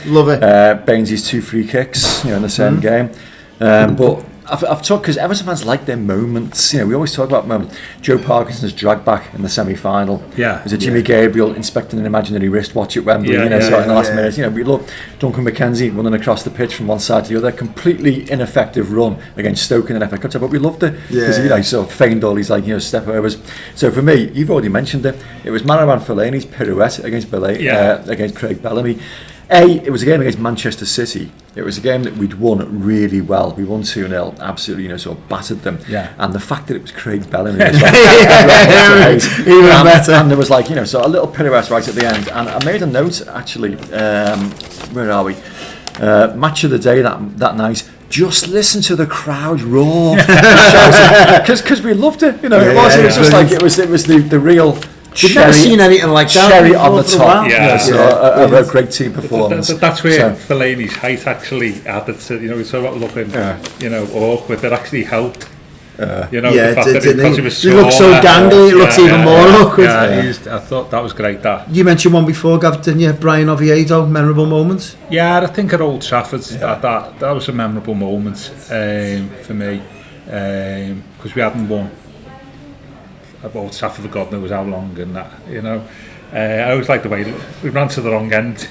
Love it. Baines's 2 free kicks, in the same game. But I've talked because Everton fans like their moments. We always talk about moments. Joe Parkinson's drag back in the semi-final. Yeah. Was it Jimmy Gabriel inspecting an imaginary wristwatch at Wembley? In the last minute. We love Duncan McKenzie running across the pitch from one side to the other. Completely ineffective run against Stoke in an FA Cup, but we loved it because he sort of feigned all these step overs. So for me, you've already mentioned it. It was Maravan Fellaini's pirouette against against Craig Bellamy. It was a game against Manchester City. It was a game that we'd won really well. We won 2-0, absolutely, sort of battered them. Yeah. And the fact that it was Craig Bellamy was even better. And there was so a little pirouette right at the end. And I made a note, actually, where are we? Match of the day that night. Just listen to the crowd roar. Because we loved it. It was just like, it was the real... You've never seen anything like that. Cherry on the top. A great team performance. That's where Fellaini's height actually added to, we talk about looking, awkward. It actually helped. The fact that because he was so looked so gangly, it looks even more awkward. I thought that was great. That you mentioned one before, Gav, didn't you? Brian Oviedo, memorable moments. Yeah, I think at Old Trafford that was a memorable moment for me because we hadn't won at Old Trafford for God knows how long, and that I always like the way we ran to the wrong end,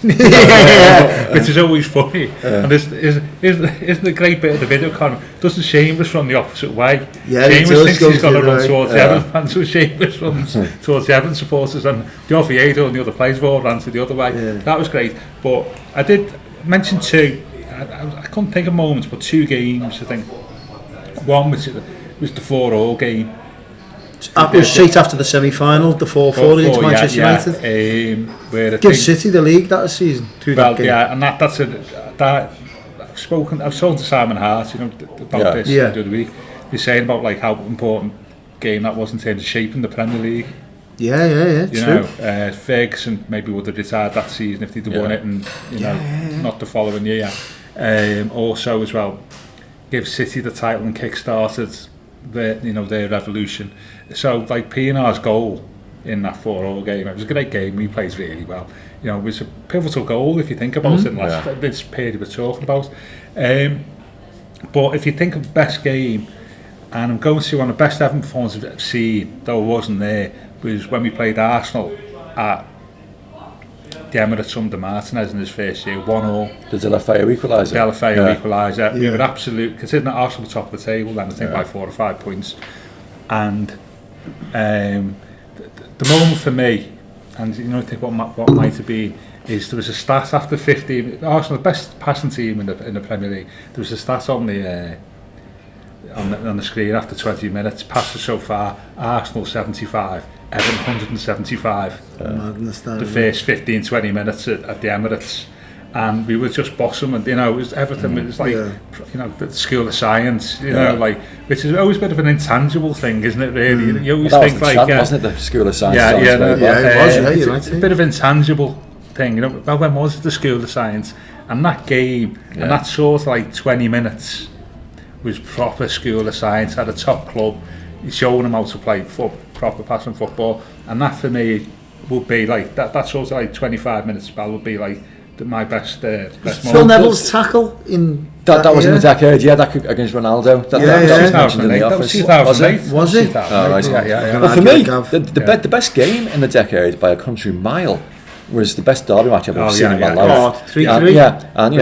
which is always funny. And isn't a great bit of the video camera? Doesn't Seamus run the opposite way? Seamus thinks he's got to run towards the Everton fans, so Seamus runs towards the Everton supporters, and the Oviedo and the other players all ran to the other way. That was great. But I did mention two. I couldn't think of moments, but 2 games. I think one was the 4-4 game. It was straight after the semi-final, the 4-4 against Manchester United. Where Give City the league that season. And I've spoken to Simon Hart, about this the other week. He's saying about how important game that was in terms of shaping the Premier League. True. Ferguson maybe would have retired that season if they'd won it, and not the following year. Also, as well, give City the title and kick-started their revolution. So Pienaar's goal in that 4-4 game, it was a great game. He plays really well. It was a pivotal goal if you think about it in this period we're talking about. But if you think of best game, and I'm going to one of the best Everton performances I've seen, though I wasn't there, was when we played Arsenal at the Emirates under Martinez in his first year, 1-1. The Deulofeu equaliser. Equaliser. We were absolute, considering that Arsenal were top of the table then, I think by 4 or 5 points. And the moment for me, and I think what might have been, is there was a stat after 15. Arsenal, the best passing team in the Premier League. There was a stat on the screen after 20 minutes. Passes so far: Arsenal 75, Everton 175. Madness, the first 15-20 minutes at the Emirates, and we were just bossing. And it was Everton. It was the School of Science. Which is always a bit of an intangible thing, isn't it? Really, you always think wasn't it the School of Science? It was. It's a bit of intangible thing. Well, when was it the School of Science? And that game, and that sort of 20 minutes was proper School of Science at a top club. He's showing them how to play proper passing football, and that for me would be that sort of 25 minute spell would be my best moment. Phil Neville's tackle in that was in the decade, that against Ronaldo. That was mentioned in the office. 2008. Was it? Well, for me, the best game in the decade by a country mile was the best derby match I've ever seen in my life. 3-3. And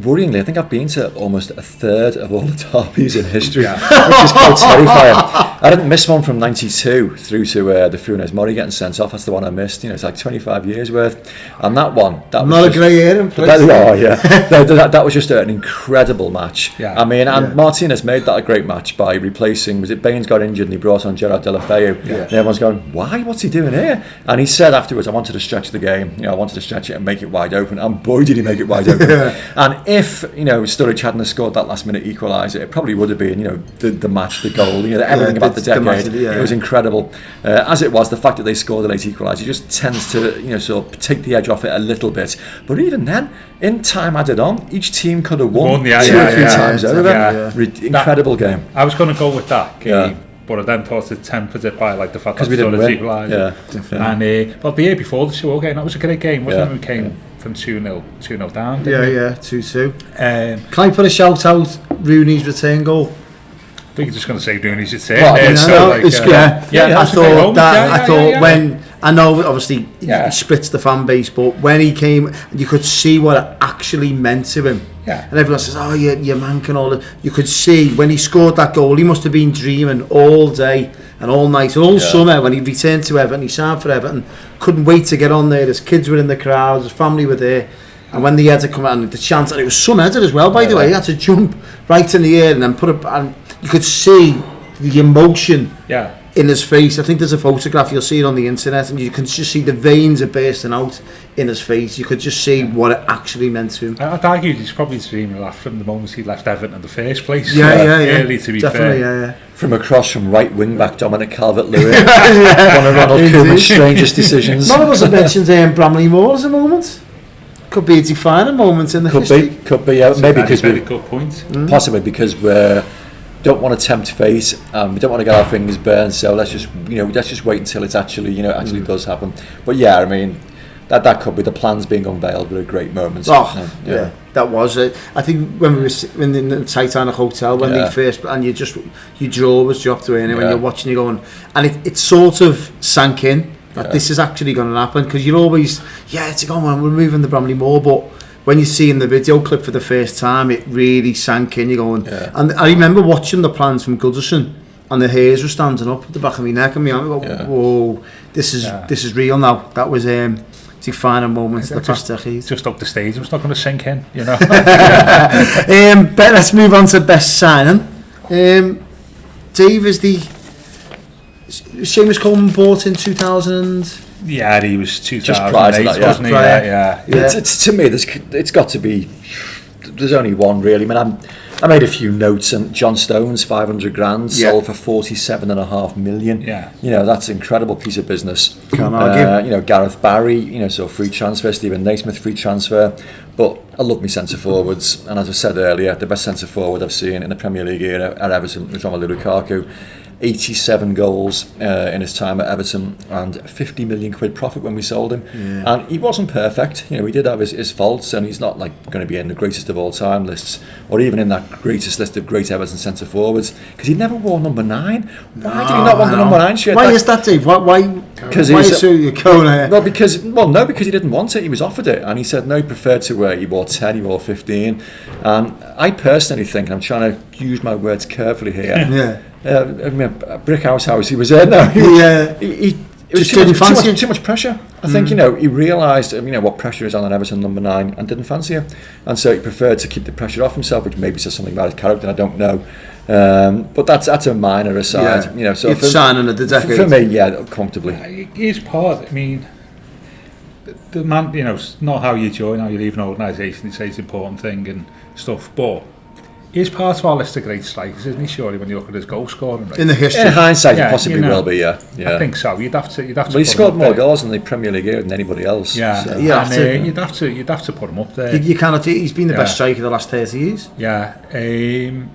worryingly, I think I've been to almost a third of all the derbies in history, which is quite terrifying. I didn't miss one from '92 through to the Funes Mori getting sent off. That's the one I missed. It's like 25 years worth. And that one, that not was a grey hair in place. That was just an incredible match. Yeah. I mean, and Martinez made that a great match by replacing. Was it Baines got injured and he brought on Gerard Deulofeu? Yeah. And everyone's going, why? What's he doing here? And he said afterwards, I wanted to stretch the game. I wanted to stretch it and make it wide open. And boy, did he make it wide open. And if Sturridge hadn't scored that last minute equaliser, it probably would have been the match, the goal, everything about the decade. It was incredible. As it was, the fact that they scored the late equaliser just tends to sort of take the edge off it a little bit. But even then, in time added on, each team could have won 2 or 3 times over. Incredible game. I was going to go with that game, but I then thought it tempered it by the fact that we didn't win. And but the year before the 2-0 game, that was a great game, wasn't it? We came from 2-0 down. 2-2. Can I put a shout out Rooney's return goal? I think you're just going to say Rooney's return. I thought when I know obviously he splits the fan base, but when he came, you could see what it actually meant to him. Yeah. And everyone says, "Oh, you're mank and all that." You could see when he scored that goal, he must have been dreaming all day and all night and all summer when he returned to Everton. He signed for Everton, couldn't wait to get on there. His kids were in the crowd, his family were there. And when the header come out and the chance, and it was some header as well, by the way, he had to jump right in the air and then put it, and you could see the emotion in his face. I think there's a photograph, you'll see it on the internet, and you can just see the veins are bursting out in his face. You could just see what it actually meant to him. I'd argue he's probably dreaming of that from the moment he left Everton in the first place. Early, to be definitely, fair. From across from right wing back Dominic Calvert-Lewin, one of Ronald Koeman's strangest decisions. None of us have mentioned Bramley Moore as a moment. Could be a defining moment in the history. Could be, maybe because very good point. Possibly because we don't want to tempt fate. We don't want to get our fingers burned. So let's just wait until it actually does happen. But I mean, that could be the plans being unveiled. Were a great moment. That was it. I think when we were in the Titanic Hotel when they first, and your jaw was dropped away, and when you're watching, you're going, and it sort of sank in. That this is actually going to happen, because you're always it's going on, we're moving the Bramley Moore, but when you see in the video clip for the first time, it really sank in. You're going, and I remember watching the plans from Goodison, and the hairs were standing up at the back of my neck, and me going, whoa, this is real now. That was defining moments of the past decade. Just up the stage, it's not going to sink in, But let's move on to best signing. Dave, is the Seamus Coleman bought in 2000. Yeah, he was 2008, just prior to that, wasn't he? Yeah. It's to me, it's got to be. There's only one really. I mean, I made a few notes, and John Stones, 500 grand, sold for 47.5 million. Yeah, that's an incredible piece of business. Can't argue. Gareth Barry, so free transfer. Stephen Naismith, free transfer. But I love me centre forwards, and as I said earlier, the best centre forward I've seen in the Premier League era at Everton was Romelu Lukaku. 87 goals in his time at Everton, and 50 million quid profit when we sold him. And he wasn't perfect. He did have his faults, and he's not going to be in the greatest of all time lists, or even in that greatest list of great Everton centre forwards, because he never wore number 9. Why did he not want the number 9 shirt? Why is that, Dave? Why? Because he didn't want it. He was offered it, and he said no. He preferred to wear. He wore 10. He wore 15. And I personally think, and I'm trying to use my words carefully here. Brick house. He was there. No, it was too much pressure. I think he realised what pressure is on an Everton number 9, and didn't fancy it, and so he preferred to keep the pressure off himself, which maybe says something about his character. I don't know, but that's a minor aside. So it's signing of the decade for me. Comfortably. He's part. I mean, the man. It's not how you join, how you leave an organisation. It's an important thing and stuff, but. He's part of our list of great strikers, isn't he? Surely, when you look at his goal scoring rate. In the history, in hindsight, he possibly will be. Yeah. I think so. You'd have to. But he scored more goals in the Premier League era than anybody else. Yeah, so. you'd have to put him up there. You cannot. He's been the best striker of the last 30 years. Yeah, and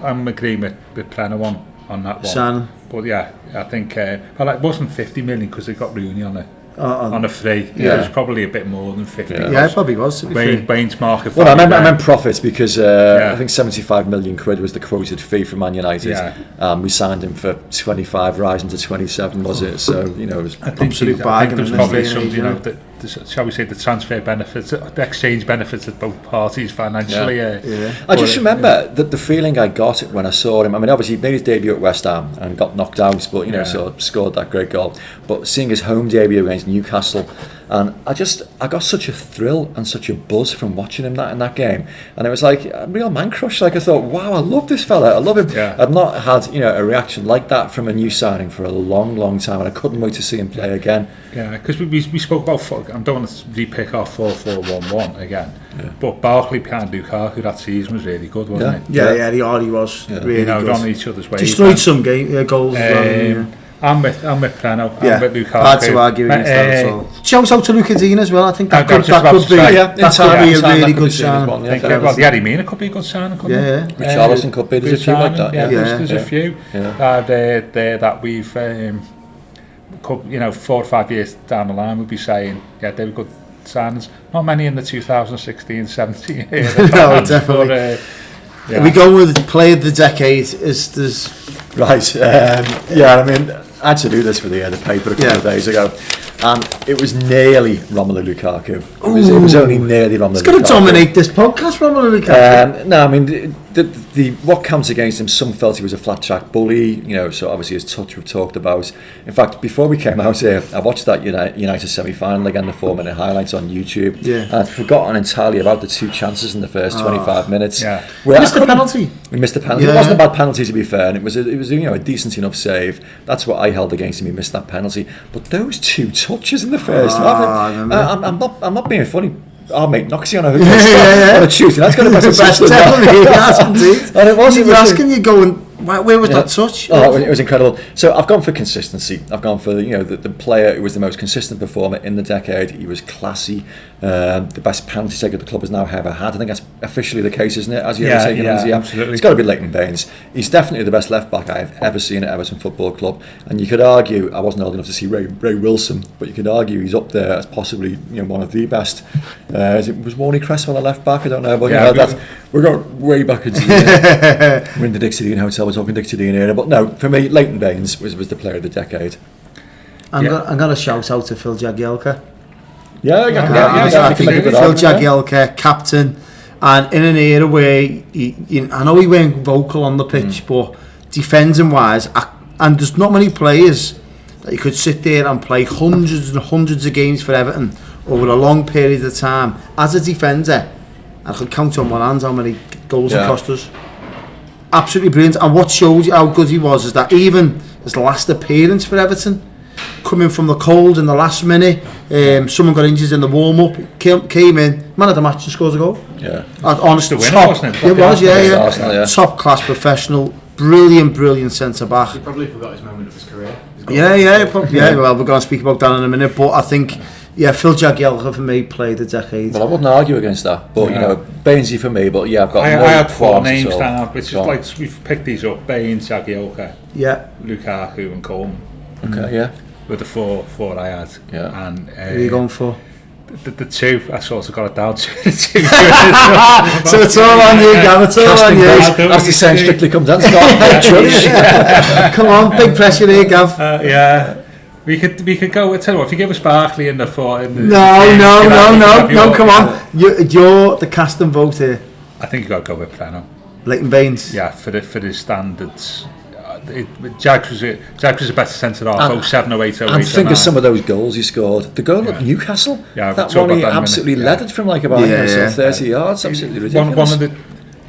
I'm agreeing with Prentice on that one. San. But I think it wasn't 50 million because they got Rooney on it. On a free, it was probably a bit more than 50. Yeah, it probably was. Baines market. Well, I meant profits because I think 75 million quid was the quoted fee from Man United. We signed him for 25, rising to 27, was it? So it was absolute bargain. There's probably some, the shall we say, the transfer benefits, the exchange benefits of both parties financially. I just remember that the feeling I got when I saw him. I mean, obviously he made his debut at West Ham and got knocked out, but so scored that great goal. But seeing his home debut against Newcastle, and I got such a thrill and such a buzz from watching him in that game, and it was like a real man crush. Like I thought, wow, I love this fella, I love him. I've not had a reaction like that from a new signing for a long time, and I couldn't wait to see him play again. Yeah, because we spoke about, I don't want to re-pick our 4-4-1-1 again, but Barkley behind Lukaku that season was really good, wasn't it? Yeah, he was really good. On each other's way. Destroyed some goals as well. I'm with Preno. I'm with Lukaku. Hard to argue against that at all. Shout out to Dixie Dean as well. I think that could be a really good sign. Well, the Eddie Mina could be a good sign, couldn't it? Richarlison could be. There's a few like that. There's a few there that we've, 4 or 5 years down the line, we'll be saying, they were good signings. Not many in the 2016-17 era. No, definitely. Are we going with player of the decade? Right. I mean, I had to do this for the paper a couple of days ago, and it was nearly Romelu Lukaku. It was only nearly Romelu Lukaku. It's going to dominate this podcast, Romelu Lukaku. No, I mean, the what counts against him, some felt he was a flat track bully, so obviously his touch we've talked about. In fact, before we came out here, I watched that United semi-final again, the 4-minute highlights on YouTube, and I'd forgotten entirely about the 2 chances in the first 25 minutes. We missed the penalty. We missed the penalty. It wasn't a bad penalty, to be fair, and it was a decent enough save. That's what I held against him. He missed that penalty, but those 2 touches in the first half. I'm not being funny. Our mate Noxie on a Tuesday. That's going to be the best. Definitely, yes, indeed. And it wasn't. You're asking, you're going, where was that touch? It was incredible. So I've gone for consistency. I've gone for the player who was the most consistent performer in the decade. He was classy. The best penalty taker the club has now ever had. I think that's officially the case, isn't it? As you ever taken absolutely. It's got to be Leighton Baines. He's definitely the best left back I have ever seen at Everton Football Club. And you could argue, I wasn't old enough to see Ray Wilson, but you could argue he's up there as possibly one of the best. Was Warney Cresswell a left back? I don't know, but we're going way back into we're in the Dixie Dean Hotel. We're talking Dixie Dean era, but no, for me, Leighton Baines was the player of the decade. I'm going to shout out to Phil Jagielka. Phil Jagielka, captain, and in an era where I know he weren't vocal on the pitch, but defending wise, and there's not many players that you could sit there and play hundreds and hundreds of games for Everton over a long period of time as a defender. I could count on one hand how many goals he cost us. Absolutely brilliant. And what shows you how good he was is that even his last appearance for Everton, coming from the cold in the last minute, someone got injured in the warm-up, came in, man of the match and scores a goal. Honestly, it was, top class professional, brilliant centre back. He probably forgot his moment of his career. Well, we're going to speak about that in a minute, but I think Phil Jagielka for me played the decade. Well, I wouldn't argue against that, but Bainesy for me. But I've got. I had 4 names down, which is like we've picked these up: Baines, Jagielka, Lukaku, and Coleman. Okay, With the four I had. And who are you going for? The 2, I sort of got it down to the 2. So it's all on you, Gavin. It's all on you. That's the same Strictly Come Dancing. Come on, big pressure here, Gav. We could go. Tell you what, if you give us Barkley in the 4. No, come on. You're the cast and vote here. I think you got to go with Preno. Leighton Baines. Yeah, for his standards. Jags was a better centre half. 07, 08, 08. And think of some of those goals he scored. The goal at Newcastle, that one he absolutely leathered from like about 30 yards. Absolutely ridiculous. One of the,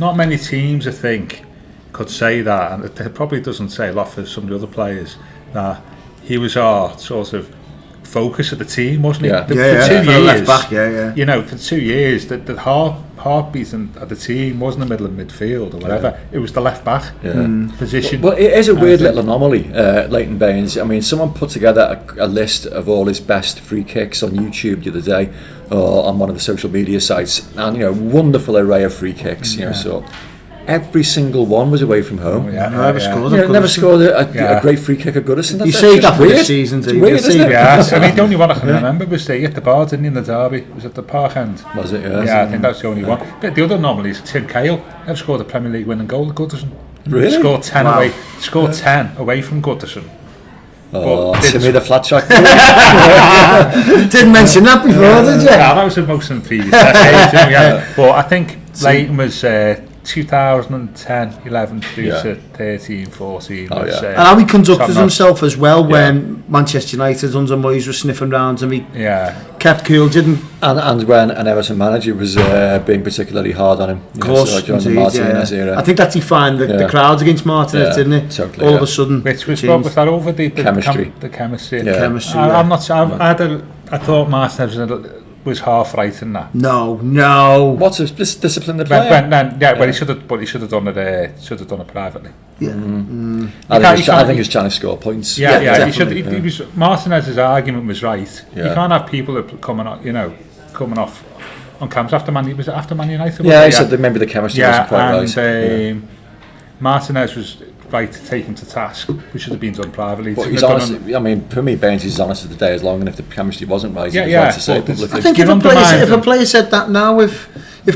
not many teams, I think, could say that, and it probably doesn't say a lot for some of the other players, that he was our sort of focus of the team, wasn't he? For 2 years, left back, for 2 years, the heartbeat of the team wasn't the middle of midfield or whatever. It was the left back position. Well, it is a weird little anomaly, Leighton Baines. I mean, someone put together a list of all his best free kicks on YouTube the other day, or on one of the social media sites, and wonderful array of free kicks. So every single one was away from home. Never scored a great free kick at Goodison. You saved that for the season, do you? Weird, isn't it? I mean, the only one I can remember was the bar, didn't he, in the derby? It was at the Park End. Was it? I think that's the only one. But the other anomaly is Tim Cahill. Never scored a Premier League winning goal at Goodison. Really? Scored 10 away. Scored 10 away from Goodison. Timmy the flat track. Didn't mention that before, did you? Yeah, that was the most in previous decades. But I think Leighton was 2010, 11 through to 13, 14. Was, and how he conducted top himself as well when Manchester United under Moyes was sniffing round him. He kept cool, didn't. And when an Everton manager was being particularly hard on him. Of course, during the Martinez era. I think that defined the crowds against Martinez, didn't it? Totally, all of a sudden. Which was that over the chemistry? The chemistry. Yeah. Chemistry. I'm not sure. I thought Martinez was half right in that. No. What's this discipline the player? But he should have done it. Should have done it privately. Yeah. I think he was trying to score points. Yeah. He was. Martinez's argument was right. You can't have people that coming off on camps after Man United. Yeah, he said that maybe the chemistry wasn't quite right. Martinez was right to take him to task, which should have been done privately. But he's honest. I mean, for me, Baines is honest as the day is long, and if the chemistry wasn't right, he's right to say publicly. I think if a player said that now, if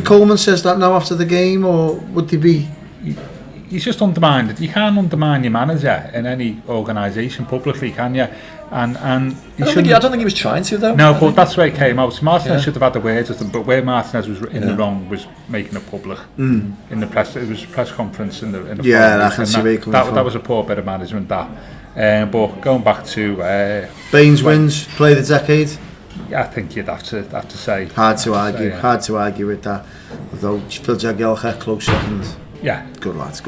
Coleman says that now after the game, or would they be? He's just undermined. You can't undermine your manager in any organisation publicly, can you? And I don't think he was trying to though. No, but that's where it came out. Martinez should have had the words with him, but where Martinez was in the wrong was making it public in the press. It was a press conference in the I can see where you're coming from. That was a poor bit of management. But going back to Baines wins play of the decade. I think you'd have to say hard to argue with that. Although Phil Jagielka close second. Yeah. Good lads.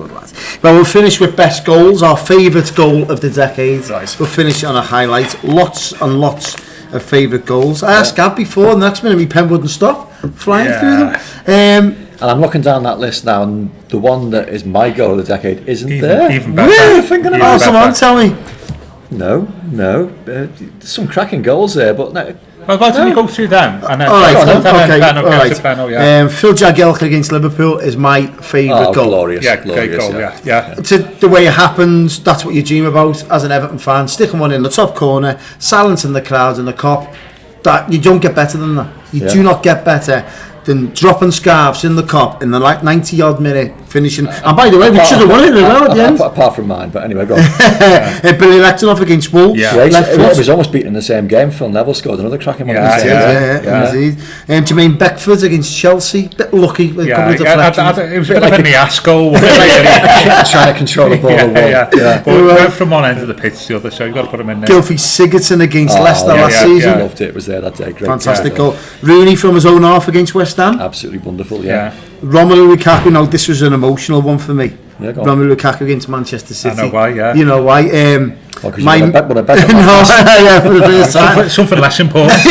Well, we'll finish with best goals, our favourite goal of the decade. Right. We'll finish on a highlight. Lots and lots of favourite goals. I asked Gav before, and the next minute my pen wouldn't stop flying through them. And I'm looking down that list now, and the one that is my goal of the decade isn't there. Even better. Really? Someone tell me. No. There's some cracking goals there, but no. Well, why don't we go through them? And then Phil Jagielka against Liverpool is my favourite goal. Glorious. Great goal, yeah. To the way it happens, that's what you dream about as an Everton fan. Sticking one in the top corner, silencing the crowds in the Kop. That you don't get better than that. You do not get better than dropping scarves in the Kop in the 90-odd minute finishing. And by the way, we should have won it as well at the end. Apart from mine, but anyway, go on. Billy Lecternoff against Wolves. It was almost beaten in the same game. Phil Neville scored another cracking one. Indeed. Jermaine Beckford against Chelsea. Bit lucky with a couple of deflections. It was a bit like a fiasco. Trying to control the ball. But we went from one end of the pitch to the other, so you've got to put him in there. Gylfi Sigurdsson against Leicester last season. I loved it. It was there that day. Great. Fantastic goal. Rooney from his own half against West Ham. Absolutely wonderful, yeah. Romelu Lukaku, now this was an emotional one for me. Yeah, Romelu Lukaku against Manchester City. I know why, yeah. You know why? For the first time. Something less important.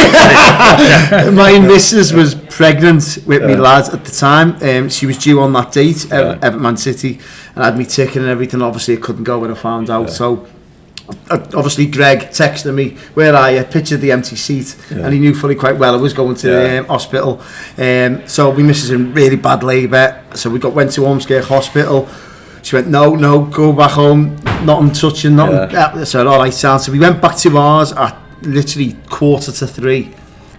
My missus was pregnant with me lad at the time. She was due on that date, Everton Man City, and had me ticket and everything. Obviously, I couldn't go when I found out, so... Obviously Greg texted me, where are you? Pictured the empty seat, and he knew fully quite well I was going to the hospital. So we missus in really bad labour, so we went to Ormskirk Hospital. She went, no, go back home, nothing touching, nothing. I said, alright, sound. So we went back to ours at literally 2:45.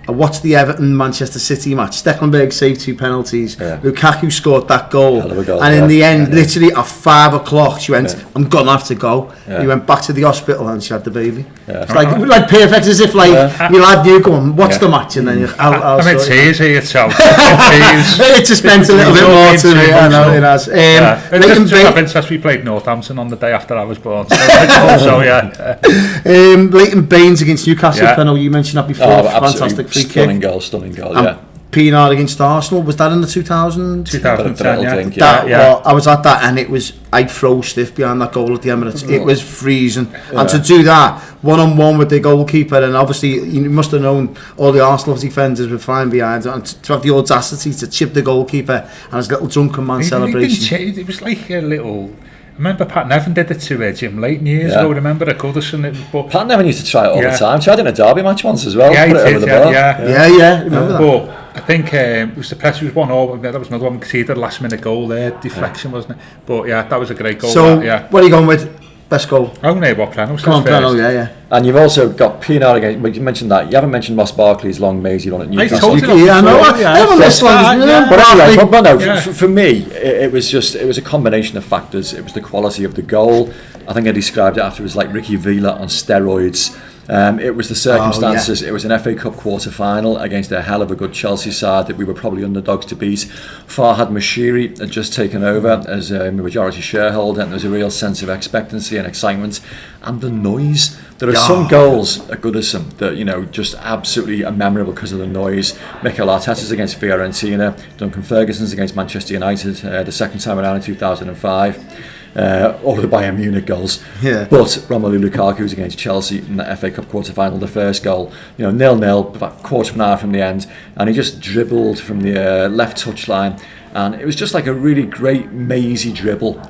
I watched the Everton Manchester City match. Stecklenberg saved 2 penalties. Lukaku scored that goal. And in the end, literally at 5 o'clock, she went, I'm going to have to go. We went back to the hospital and she had the baby. It's like perfect, as if like your lad knew, going, watch the match, and then I'll I'm in tears here, so it just spent a little bit more to me. I know it has. We played Northampton on the day after I was born. Leighton Baines against Newcastle. I know you mentioned that before. Fantastic free stunning kick. Goal, yeah. Pienaar against Arsenal, was that in the 2010? Well, I was at that, and I froze stiff behind that goal at the Emirates. It was freezing, and to do that one-on-one with the goalkeeper, and obviously you must have known all the Arsenal defenders were flying behind, and to have the audacity to chip the goalkeeper and his little drunken man celebration. It was like a little... I remember Pat Nevin did it to Jim Leighton years ago. Remember at Goodison? Pat Nevin used to try it all the time. Tried it in a derby match once as well. Yeah, he did. Remember that? But I think it was the press. It was 1-0. That was another one. Because he had a last-minute goal there, deflection, wasn't it? But that was a great goal. So, what are you going with? Best goal? I'm going to what Prano. Come on, Prano. And you've also got Pienaar against. You mentioned that. You haven't mentioned Ross Barkley's long mazy run at Newcastle. I know. I haven't listened. But anyway, for me, it was a combination of factors. It was the quality of the goal. I think I described it after it was like Ricky Villa on steroids. It was the circumstances. It was an FA Cup quarter-final against a hell of a good Chelsea side that we were probably underdogs to beat. Farhad Moshiri had just taken over as a majority shareholder, and there was a real sense of expectancy and excitement. And the noise. There are some goals at Goodison that, just absolutely are memorable because of the noise. Mikel Arteta's against Fiorentina, Duncan Ferguson's against Manchester United the second time around in 2005. Or the Bayern Munich goals, but Romelu Lukaku's against Chelsea in the FA Cup quarter-final, the first goal, 0-0, about quarter of an hour from the end, and he just dribbled from the left touchline, and it was just like a really great mazy dribble,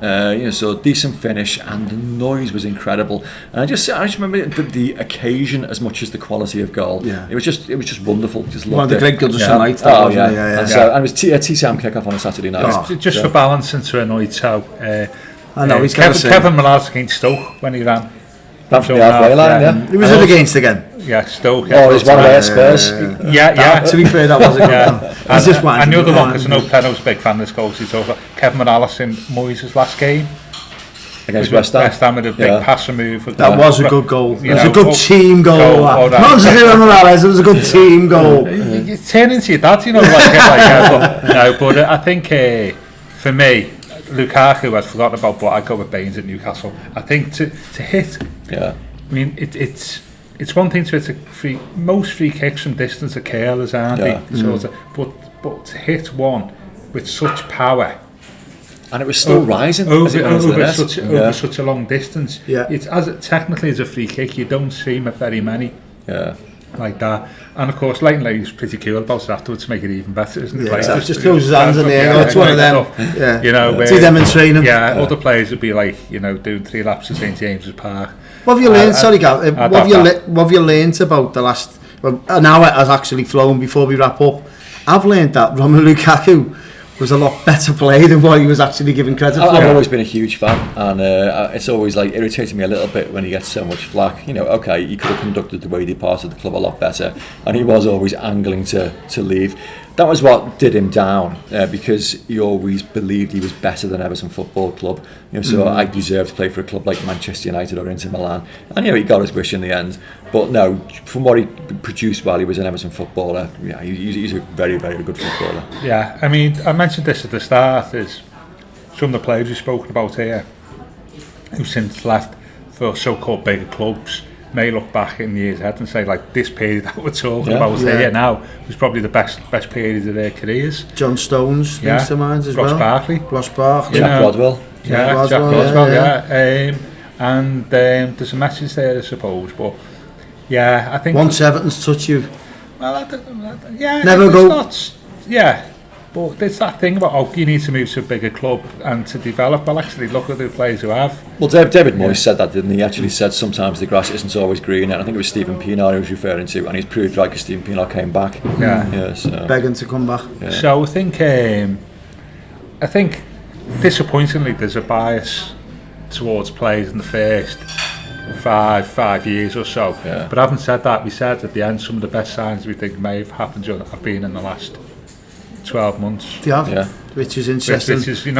so decent finish, and the noise was incredible. And I just remember the occasion as much as the quality of goal. It was just wonderful. Just loved one of the great Goodison nights. And it was a tea-time kick-off on a Saturday night. Just for balance and to annoy Toe. I know, Kevin Millar's against Stoke when he ran. Ran from the halfway line, Who was it against again? Yeah, Stoke. Oh, it was one away at Spurs. To be fair, that was a good one. And the other one, because I know Pleno's a big fan of this goal, he's over Kevin Millar in Moyes' last game. Against West Ham with a big passer move. That was a good goal. It was a good team goal. Not to do Morales, it was a good team goal. You turn into your dad, but I think for me, Lukaku I'd forgotten about, but I'd go with Baines at Newcastle. I think to hit, I mean it's one thing to hit most free kicks from distance are careless, aren't they? But to hit one with such power, and it was still rising over such a long distance. It's technically as a free kick, you don't see very many. Like that, and of course Leighton-Leigh's pretty cool about it afterwards to make it even better, isn't it? Like, just throws his hands in the air. It's one of them. See them in training. Other players would be like, doing 3 laps at St James's Park. What have you learned? Sorry, Gav. What have you learned about the last? Well, an hour has actually flown before we wrap up. I've learned that Romelu Lukaku was a lot better player than what he was actually given credit for. I've always been a huge fan, and it's always like irritated me a little bit when he gets so much flack. Okay, he could have conducted the way he departed the club a lot better, and he was always angling to leave. That was what did him down, because he always believed he was better than Everton Football Club. So I deserved to play for a club like Manchester United or Inter Milan, and he got his wish in the end. But no, from what he produced while he was an Everton footballer, he's a very, very good footballer. Yeah, I mean, I mentioned this at the start, is some of the players we've spoken about here who've since left for so-called bigger clubs may look back in years ahead and say, like, this period that we're talking about here now was probably the best period of their careers. John Stones comes to mind as Ross well. Ross Barkley. Jack Rodwell. Jack Rodwell. And there's a message there, I suppose, but I think once Everton's touch you, well, never go. But it's that thing about you need to move to a bigger club and to develop. Well, actually, look at the players who have. Well, David Moyes said that, didn't he? He actually said sometimes the grass isn't always green, and I think it was Stephen Pienaar he was referring to, and he's proved right because Stephen Pienaar came back. So. Begging to come back. So I think disappointingly there's a bias towards players in the first five years or so. But having said that, we said at the end some of the best signs we think may have happened have been in the last 12 months. Which is interesting. Which is, it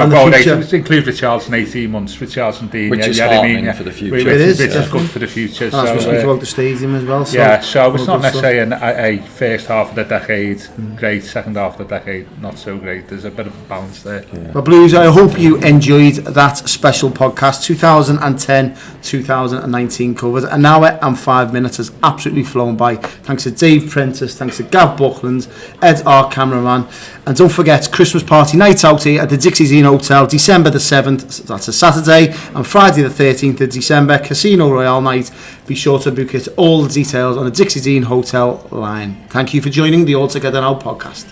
includes Richarlison 18 months, Richarlison Dean. Which is heartening for the future. It is good for the future. So we're speaking about the stadium as well. So it's not necessarily a first half of the decade great, second half of the decade not so great. There's a bit of a balance there. Well, Blues, I hope you enjoyed that special podcast. 2010-2019 covered. An hour and 5 minutes has absolutely flown by. Thanks to Dave Prentice, thanks to Gav Buckland, Ed, our cameraman. And don't forget, Christmas party night out here at the Dixie Dean Hotel, December the 7th, that's a Saturday, and Friday the 13th of December, Casino Royale night. Be sure to book it. All the details on the Dixie Dean Hotel line. Thank you for joining the All Together Now podcast.